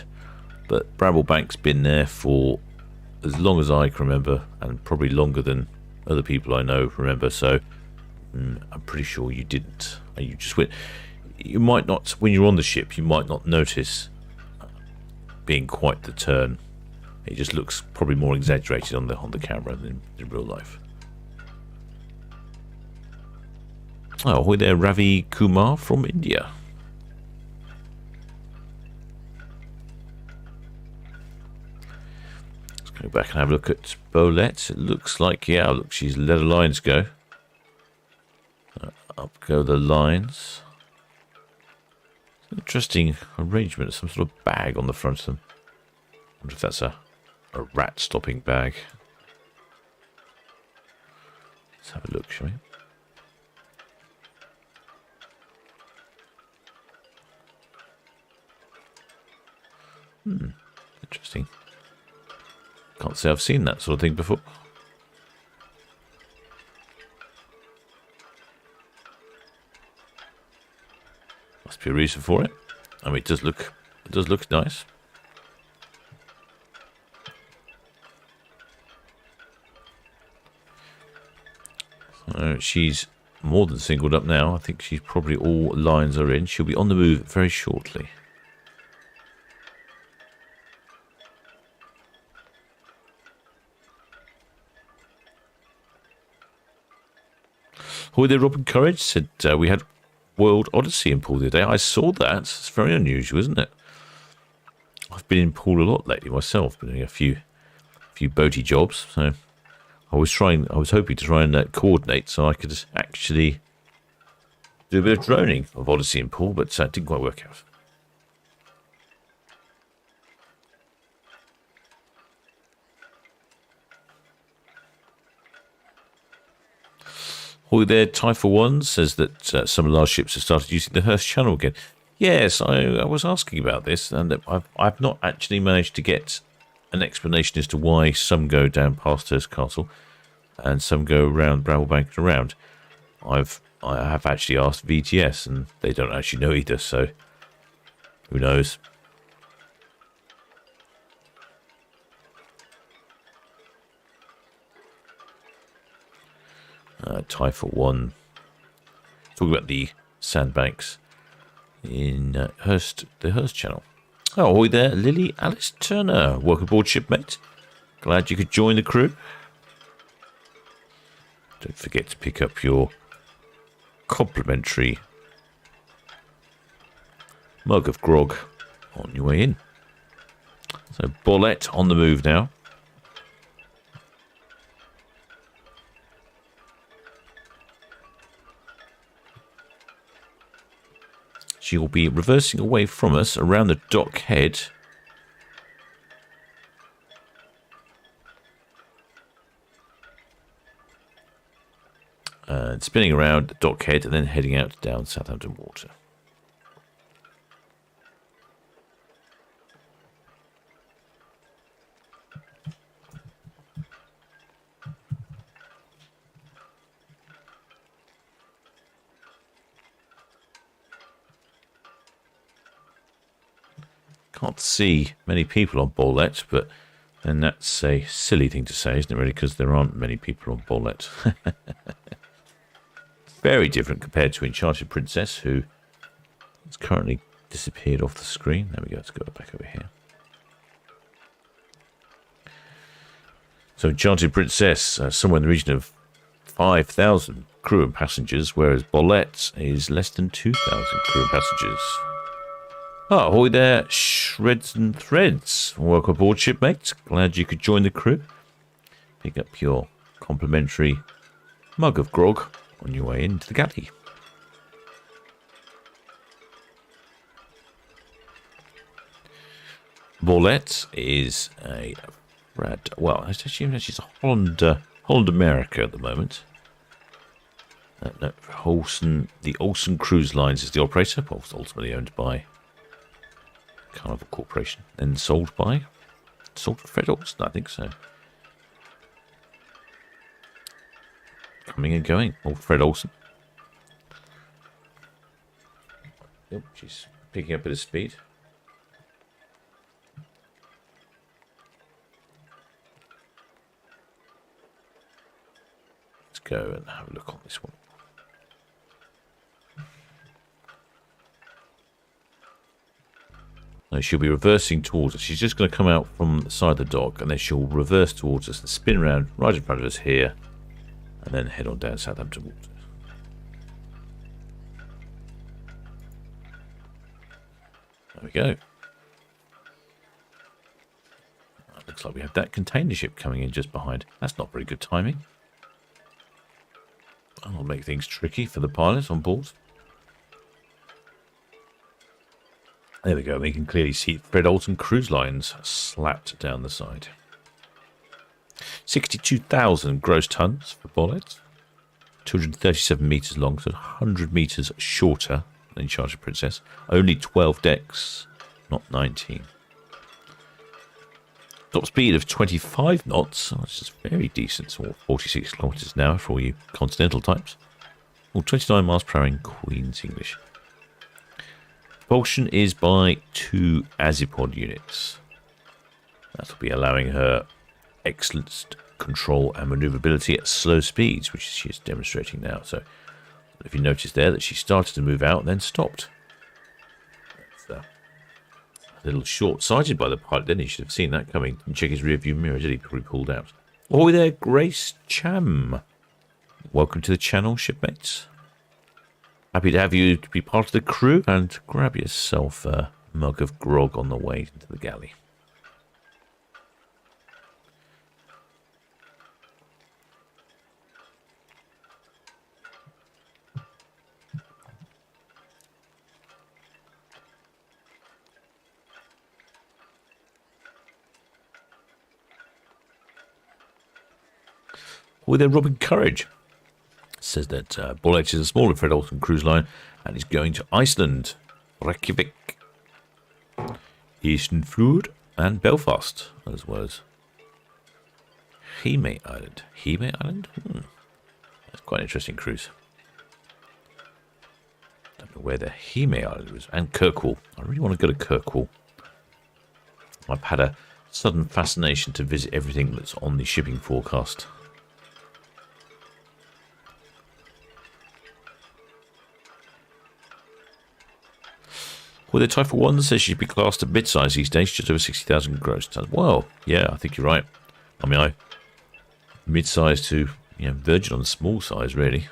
but Bramblebank's been there for as long as I can remember, and probably longer than other people I know remember, so I'm pretty sure you didn't. You just went. You might not, when you're on the ship, you might not notice being quite the turn. It just looks probably more exaggerated on the camera than in real life. Oh, hi there, Ravi Kumar from India. Let's go back and have a look at Bolette. It looks like, yeah, look, she's let her lines go. Up go the lines. Interesting arrangement. Some sort of bag on the front of them. I wonder if that's a rat stopping bag. Let's have a look, shall we? Interesting. Can't say I've seen that sort of thing before. Must be a reason for it. I mean, it does look nice. She's more than singled up now. I think she's probably all lines are in. She'll be on the move very shortly. Hi there, Robin Courage said we had World Odyssey in pool the other day. I saw that. It's very unusual, isn't it? I've been in pool a lot lately myself, been doing a few boaty jobs, so I was hoping to try and coordinate so I could actually do a bit of droning of Odyssey in pool, but it didn't quite work out. Hi there, Typha One says that some large ships have started using the Hearst Channel again. Yes, I was asking about this, and I've not actually managed to get an explanation as to why some go down past Hearst Castle and some go around Bramblebank and around. I've I have actually asked VTS, and they don't actually know either, so who knows? Typhoon 1. Talking about the sandbanks in the Hurst channel. Oh, ahoy there, Lily Alice Turner. Welcome aboard, shipmate. Glad you could join the crew. Don't forget to pick up your complimentary mug of grog on your way in. So, Bolette on the move now. She will be reversing away from us around the dock head. And spinning around the dock head and then heading out down Southampton water. Can't see many people on Bolette, but then that's a silly thing to say, isn't it, really? Because there aren't many people on Bolette. Very different compared to Enchanted Princess, who has currently disappeared off the screen. There we go, let's go back over here. So Enchanted Princess, somewhere in the region of 5,000 crew and passengers, whereas Bolette is less than 2,000 crew and passengers. Oh, ahoy there, Shreds and Threads. Welcome aboard, shipmate. Glad you could join the crew. Pick up your complimentary mug of grog on your way into the galley. Bolette is a she's a Holland America at the moment. No, the Olsen Cruise Lines is the operator, well, ultimately owned by Carnival Corporation, then sold to Fred Olsen, I think so. Coming and going, old Fred Olsen. Yep, she's picking up a bit of speed. Let's go and have a look on this one. No, she'll be reversing towards us. She's just going to come out from the side of the dock, and then she'll reverse towards us and spin around right in front of us here, and then head on down Southampton water. There we go. Looks like we have that container ship coming in just behind. That's not very good timing. That'll make things tricky for the pilots on board. There we go. We can clearly see Fred Olsen Cruise Lines slapped down the side. 62,000 gross tons for Bolette. 237 metres long, so 100 metres shorter than Enchanted Princess. Only 12 decks, not 19. Top speed of 25 knots, which is very decent, or 46 kilometres an hour for all you continental types. Or 29 miles per hour in Queen's English. Propulsion is by 2 Azipod units. That will be allowing her excellent control and manoeuvrability at slow speeds, which she is demonstrating now. So, if you notice there that she started to move out and then stopped. That's a little short-sighted by the pilot, then he should have seen that coming. And check his rear-view mirror, did he, before he pulled out? Oh, there, Grace Cham. Welcome to the channel, shipmates. Happy to have you to be part of the crew, and grab yourself a mug of grog on the way into the galley. With their Robin Courage. Says that Bolette is a smaller Fred Olsen cruise line and is going to Iceland, Reykjavik, Ísafjörður, and Belfast, as well as Heimaey Island. Heimaey Island? That's quite an interesting cruise. where the Hime Island was, and Kirkwall. I really want to go to Kirkwall. I've had a sudden fascination to visit everything that's on the shipping forecast. Well, the Typhoon 1 says she'd be classed as mid-size these days, just over 60,000 gross tons. Well, yeah, I think you're right. I mean, mid-size to, verging on the small size, really.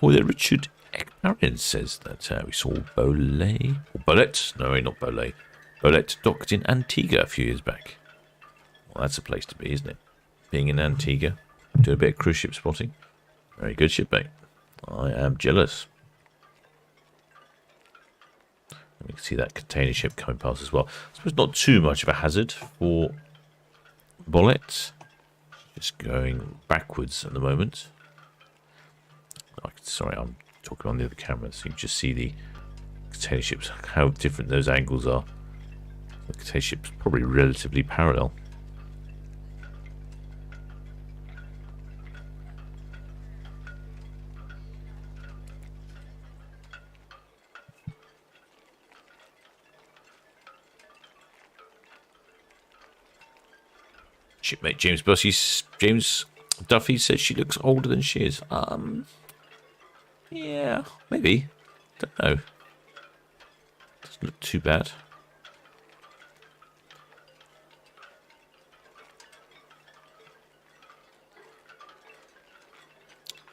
Well, there Richard Ekmarin says that we saw Bolette, no, not Bolette. Bolette docked in Antigua a few years back. Well, that's a place to be, isn't it? Being in Antigua, doing a bit of cruise ship spotting. Very good, shipmate. I am jealous. We can see that container ship coming past as well. I suppose not too much of a hazard for Bolette. Just going backwards at the moment. Sorry, I'm talking on the other camera, so you can just see the container ships, how different those angles are. The container ship's probably relatively parallel. Shipmate James Duffy says she looks older than she is. Yeah, maybe. Don't know. Doesn't look too bad.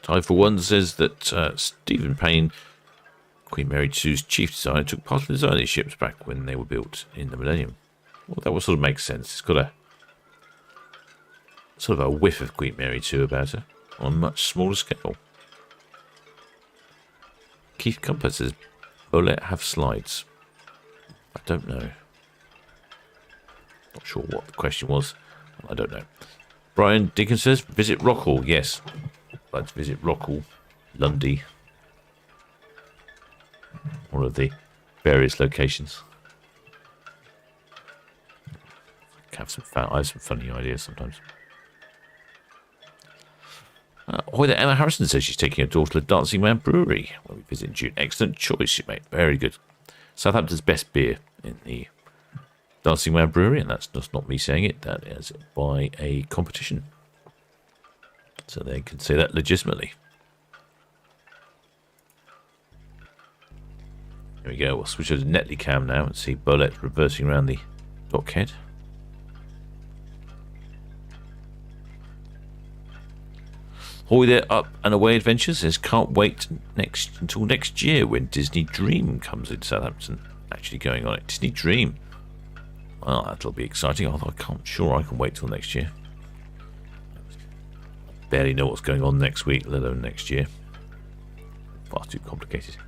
Ty for One says that Stephen Payne, Queen Mary II's chief designer, took part in designing these ships back when they were built in the Millennium. Well, that would sort of make sense. It's got a sort of a whiff of Queen Mary II about her on a much smaller scale. Keith Compass says, Bolette have slides. I don't know. Not sure what the question was. I don't know. Brian Dickens says, visit Rockall. Yes, I'd like to visit Rockall, Lundy. One of the various locations. I have some funny ideas sometimes. Emma Harrison says she's taking her daughter to Dancing Man Brewery when we visit in June. Excellent choice, you mate. Very good. Southampton's best beer in the Dancing Man Brewery, and that's just not me saying it. That is by a competition. So they can say that legitimately. Here we go. We'll switch over to Netley Cam now and see Bolette reversing around the dockhead. Hoy there, Up and Away Adventures says, can't wait until next year when Disney Dream comes into Southampton. Actually going on it. Disney Dream. Well, that'll be exciting. Although I can wait till next year. I barely know what's going on next week, let alone next year. Far too complicated.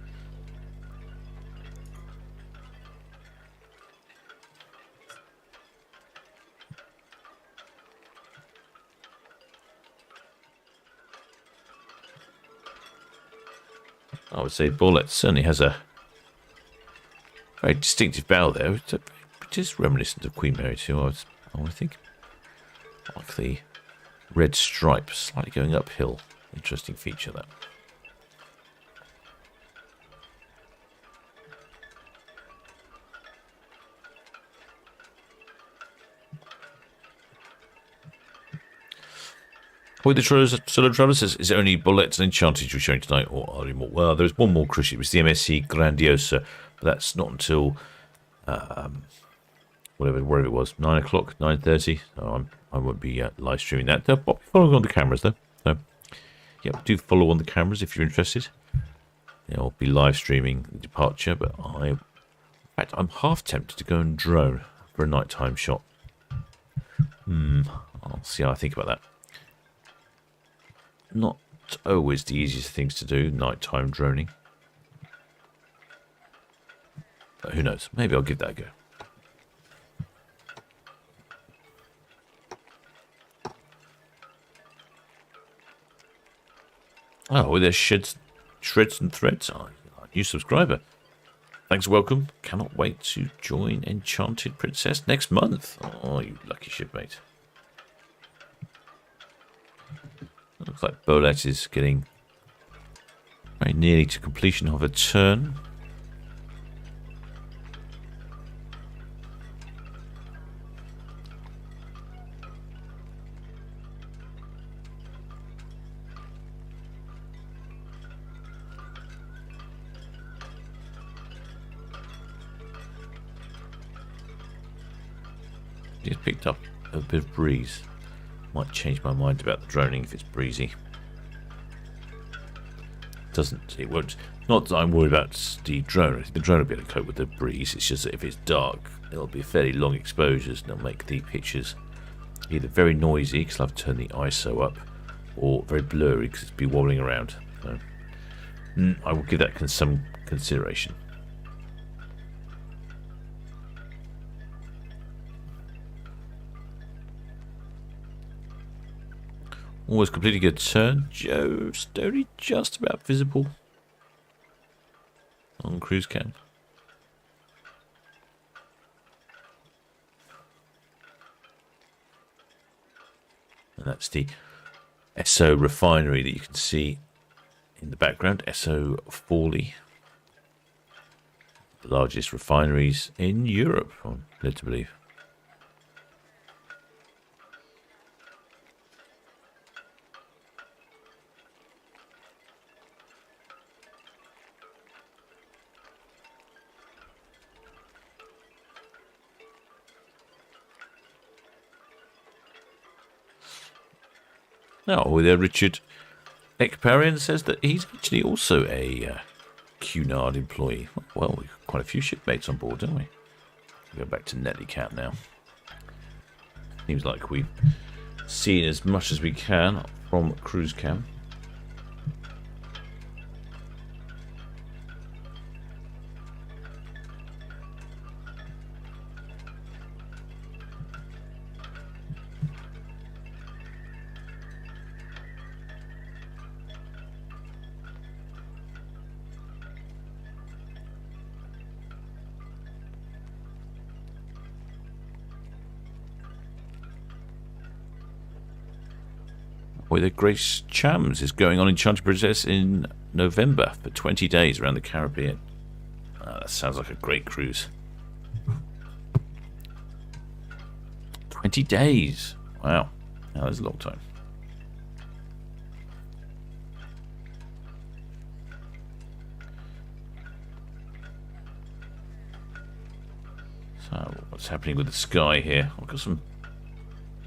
I would say Bolette certainly has a very distinctive bow there. It is reminiscent of Queen Mary II, I would think. Like the red stripe slightly going uphill. Interesting feature, that. Well, the Solo Traveller says, is it only Bolette and Enchanted you're showing tonight, or are there more? Well, there's one more cruise ship. It's the MSC Grandiosa, but that's not until whatever it was, 9 o'clock, 9:30. So I won't be live streaming that. I'll be following on the cameras though. So yeah, do follow on the cameras if you're interested. Yeah, I'll be live streaming the departure, but in fact, I'm half tempted to go and drone for a nighttime shot. I'll see how I think about that. Not always the easiest things to do, nighttime droning. But who knows? Maybe I'll give that a go. Oh, well, there's Shreds and Threads. Oh, new subscriber. Thanks, welcome. Cannot wait to join Enchanted Princess next month. Oh, you lucky shipmate. Looks like Bolette is getting Very nearly to completion of a turn. Just picked up a bit of breeze. Might change my mind about the droning if it's breezy. It won't. Not that I'm worried about the drone. I think the drone will be able to cope with the breeze. It's just that if it's dark, it'll be fairly long exposures and it'll make the pictures either very noisy because I'll have to turn the ISO up, or very blurry because it'll be wobbling around. So, I will give that some consideration. Almost completing a turn, just only just about visible on cruise cam. And that's the Esso refinery that you can see in the background, Esso Forley. The largest refineries in Europe, I'm led to believe. Now, Richard Ekparian says that he's actually also a Cunard employee. Well, we've got quite a few shipmates on board, don't we? We'll go back to Netlycat now. Seems like we've seen as much as we can from cruise cam. The Grace Chams is going on Enchanted Princess in November for 20 days around the Caribbean. That sounds like a great cruise. 20 days. Wow. Now that's a long time. So, what's happening with the sky here? I've got some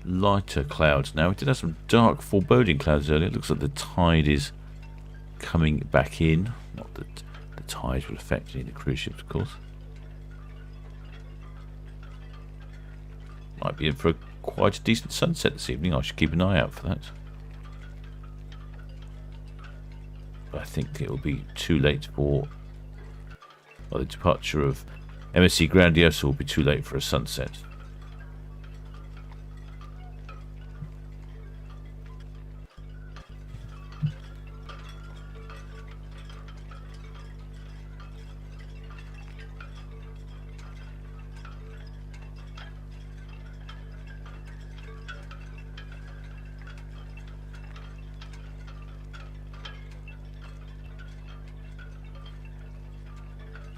lighter clouds now. We did have some dark foreboding clouds earlier. It looks like the tide is coming back in. Not that the tide will affect any of the cruise ships, of course. Might be in for quite a decent sunset this evening. I should keep an eye out for that. But I think it will be too late for the departure of MSC Grandiosa. Will be too late for a sunset.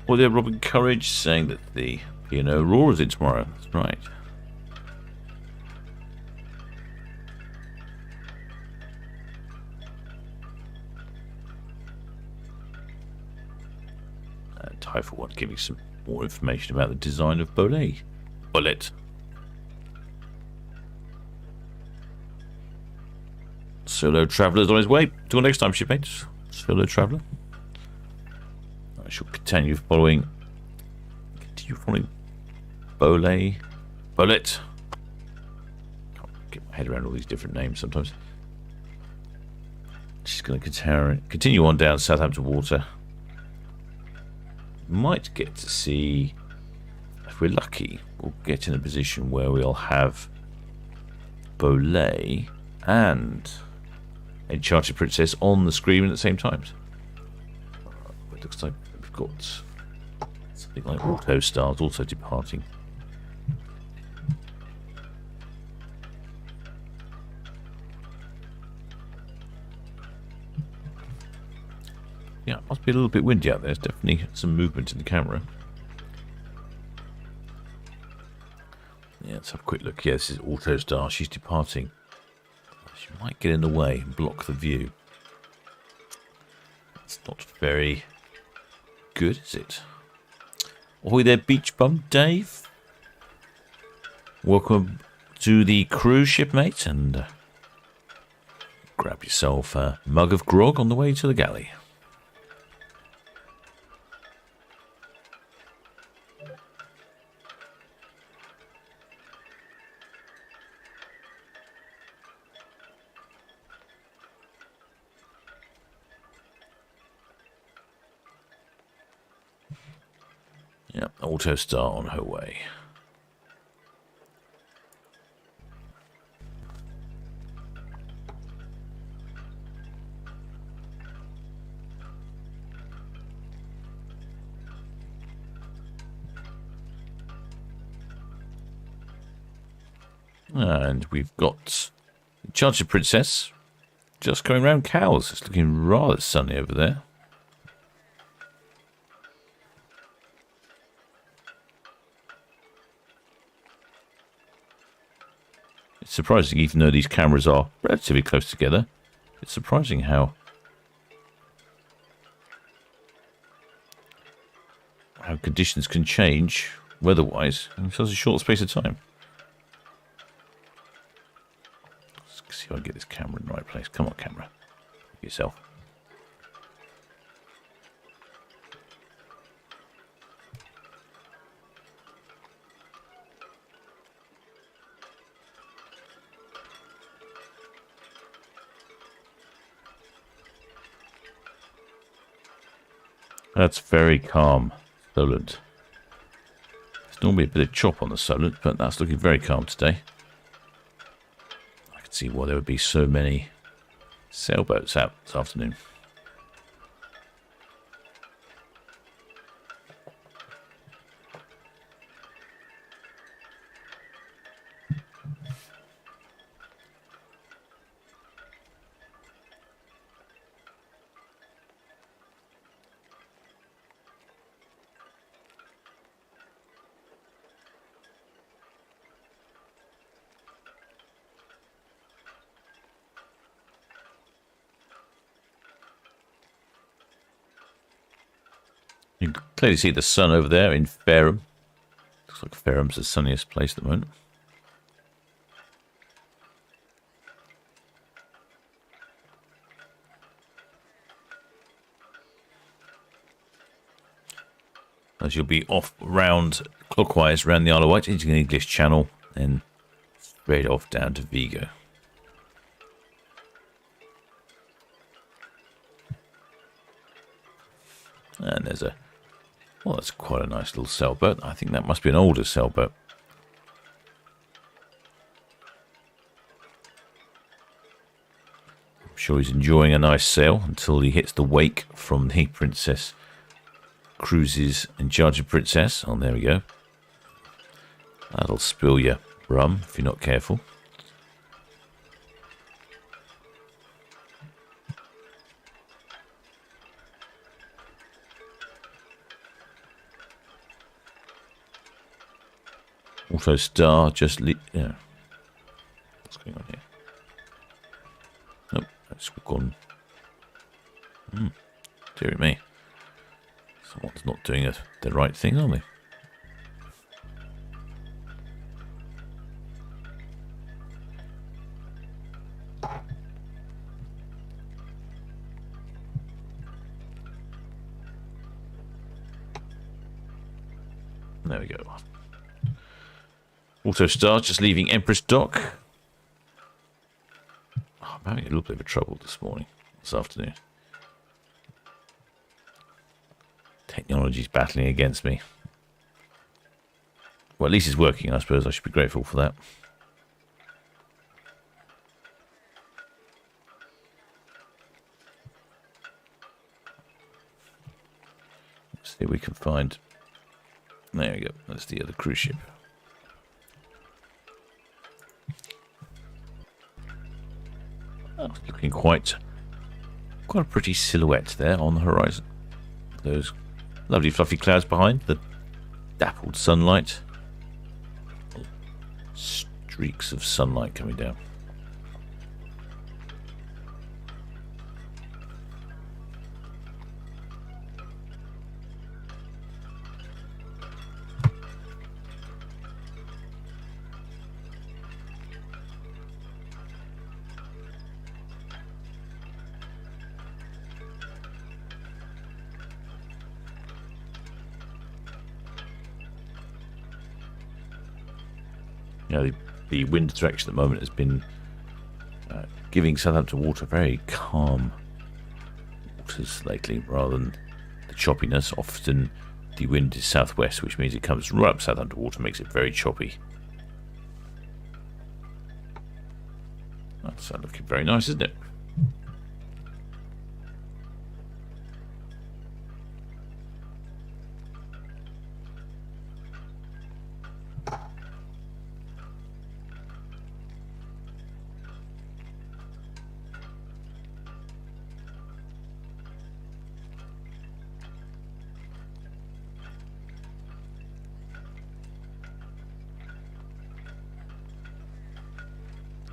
Well, there, Robin Courage saying that the P&O Aurora's in tomorrow. That's right. Ty for one giving some more information about the design of Bolette. Solo Traveller's on his way. Till next time, shipmates. Solo Traveller. I shall continue following Bolette. Can't get my head around all these different names sometimes. She's going to continue on down Southampton water. Might get to see, if we're lucky, we'll get in a position where we'll have Bolette and Enchanted Princess on the screen at the same time. It looks like we've got something like Auto Stars also departing. Yeah, it must be a little bit windy out there. There's definitely some movement in the camera. Yeah, let's have a quick look. Yeah, this is Autostar. She's departing. She might get in the way and block the view. It's not very good, is it? Ahoy there, beach bum Dave. Welcome to the cruise ship, mate, and grab yourself a mug of grog on the way to the galley. Yep, Autostar on her way. And we've got Enchanted Princess just going round Cowes. It's looking rather sunny over there. It's surprising, even though these cameras are relatively close together, it's surprising how conditions can change weather-wise in such a short space of time. Let's see if I can get this camera in the right place. Come on, camera. Get yourself. That's very calm, Solent. There's normally a bit of chop on the Solent, but that's looking very calm today. I can see why there would be so many sailboats out this afternoon. You can clearly see the sun over there in Fareham. Looks like Fareham's the sunniest place at the moment. As you'll be off round clockwise round the Isle of Wight into the English Channel, then straight off down to Vigo. And there's a... well, that's quite a nice little sailboat. I think that must be an older sailboat. I'm sure he's enjoying a nice sail until he hits the wake from the Princess Cruises Enchanted Princess. Oh, there we go. That'll spill your rum if you're not careful. Autostar just yeah. What's going on here? Nope, that's gone. Dear me. Someone's not doing the right thing, are they? There we go. Autostar just leaving Empress Dock. Oh, I'm having a little bit of trouble this afternoon. Technology's battling against me. Well, at least it's working, I suppose. I should be grateful for that. Let's see if we can find... there we go. That's the other cruise ship. Oh, looking quite Quite a pretty silhouette there on the horizon. Those lovely fluffy clouds behind, the dappled sunlight. Streaks of sunlight coming down. You know, the wind direction at the moment has been giving Southampton water very calm waters lately, rather than the choppiness. Often the wind is southwest, which means it comes right up Southampton water, makes it very choppy. That's looking very nice, isn't it?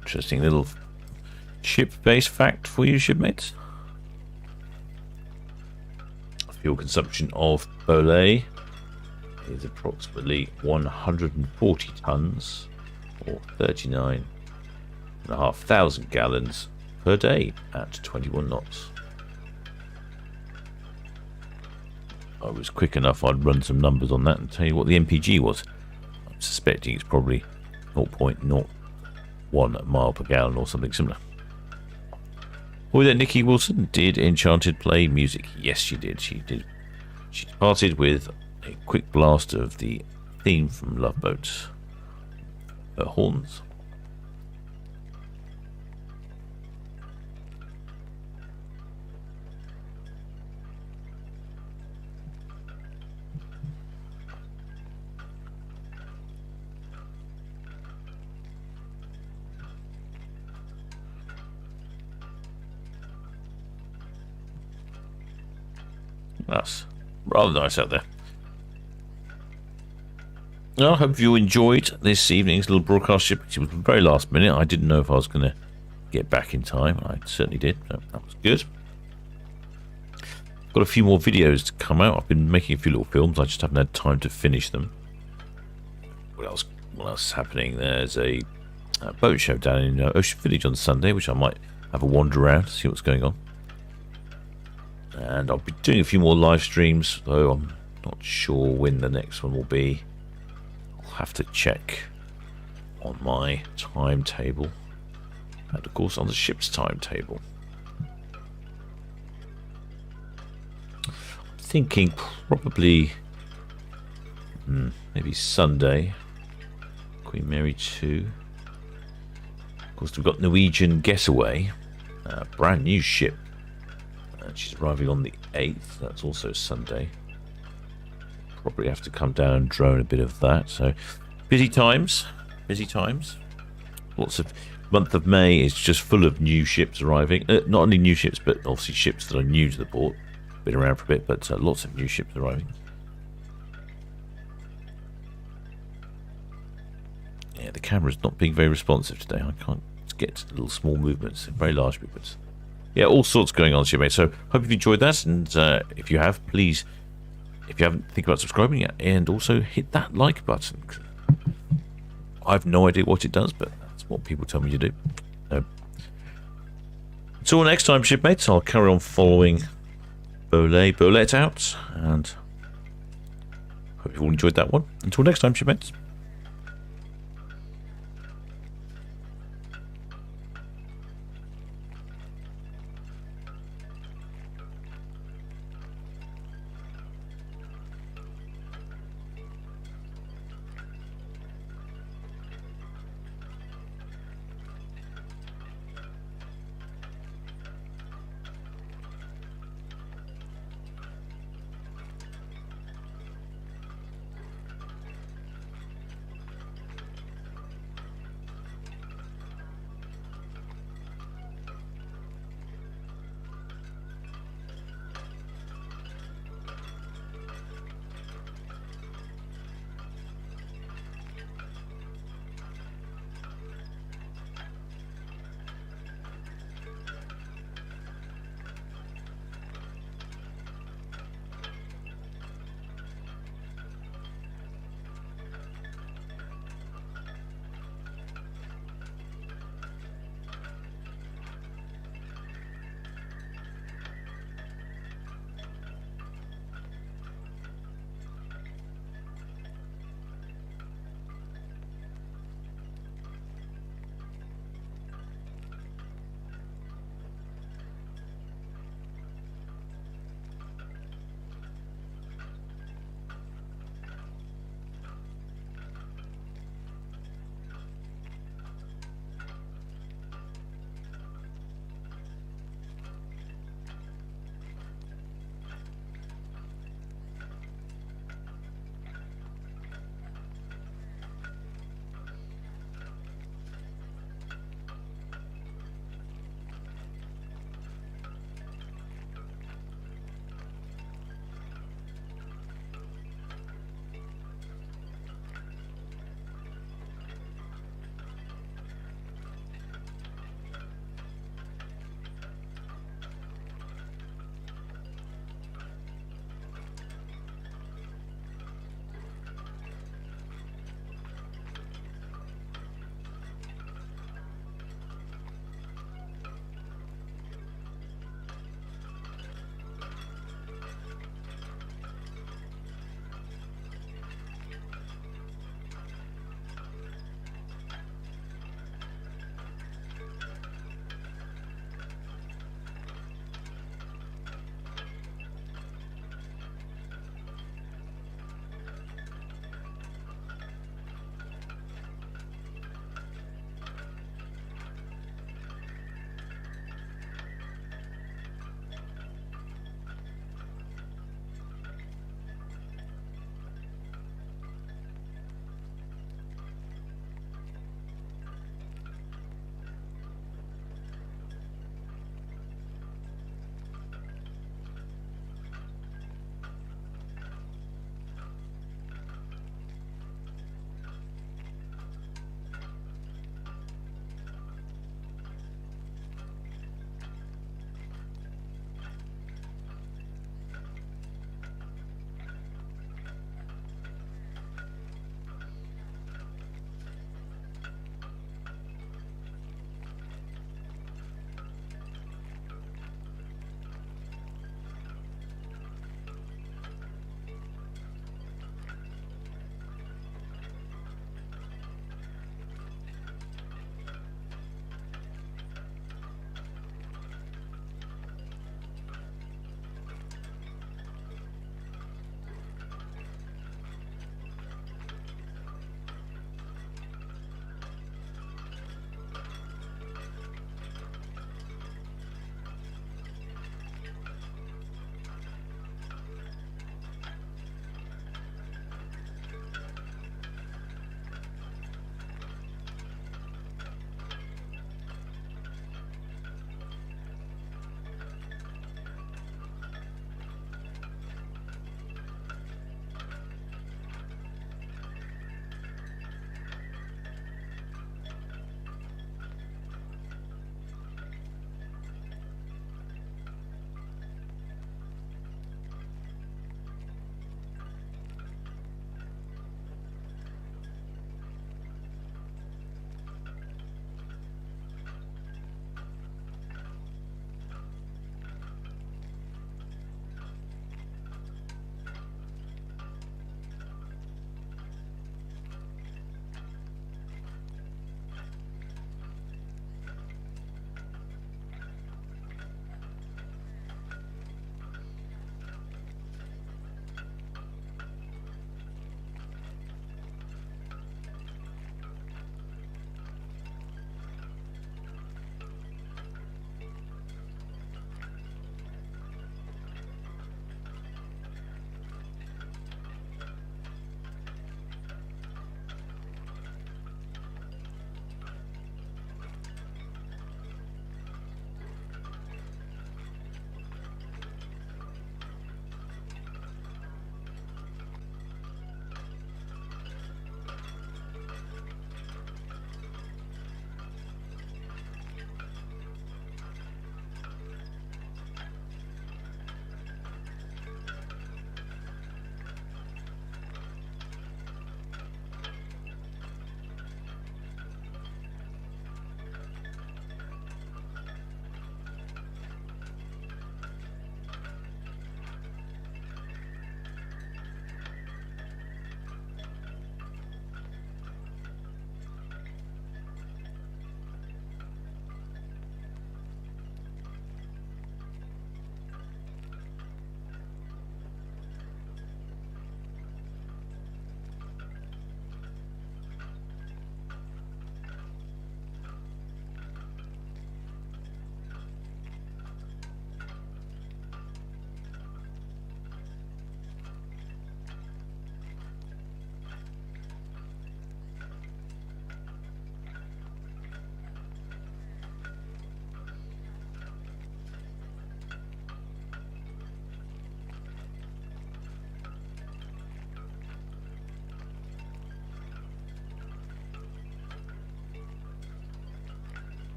Interesting little ship-based fact for you, shipmates. Fuel consumption of Bolette is approximately 140 tons, or 39,500 gallons per day at 21 knots. I was quick enough, I'd run some numbers on that and tell you what the MPG was. I'm suspecting it's probably 0.01 mile per gallon or something similar. Oh, that Nikki Wilson, did Enchanted play music? Yes, she did. She did. She departed with a quick blast of the theme from Love Boat. Her horns. That's rather nice out there. I hope you enjoyed this evening's little broadcast ship. It was very last minute. I didn't know if I was going to get back in time. I certainly did. So that was good. Got a few more videos to come out. I've been making a few little films. I just haven't had time to finish them. What else is happening? There's a boat show down in Ocean Village on Sunday, which I might have a wander around to see what's going on. And I'll be doing a few more live streams, though I'm not sure when the next one will be. I'll have to check on my timetable, and of course on the ship's timetable. I'm thinking probably maybe Sunday, Queen Mary 2. Of course, we've got Norwegian Getaway, a brand new ship. She's arriving on the 8th. That's also Sunday. Probably have to come down and drone a bit of that. So busy times. Busy times. Lots of month of May is just full of new ships arriving. Not only new ships, but obviously ships that are new to the port. Been around for a bit, but lots of new ships arriving. Yeah, the camera's not being very responsive today. I can't get little small movements, very large movements. Yeah, all sorts going on, shipmates. So hope you've enjoyed that, and if you have, please, if you haven't, think about subscribing yet, and also hit that like button. I have no idea what it does, but that's what people tell me to do. Until next time, shipmates, I'll carry on following Bolette out, and hope you all enjoyed that one. Until next time, shipmates.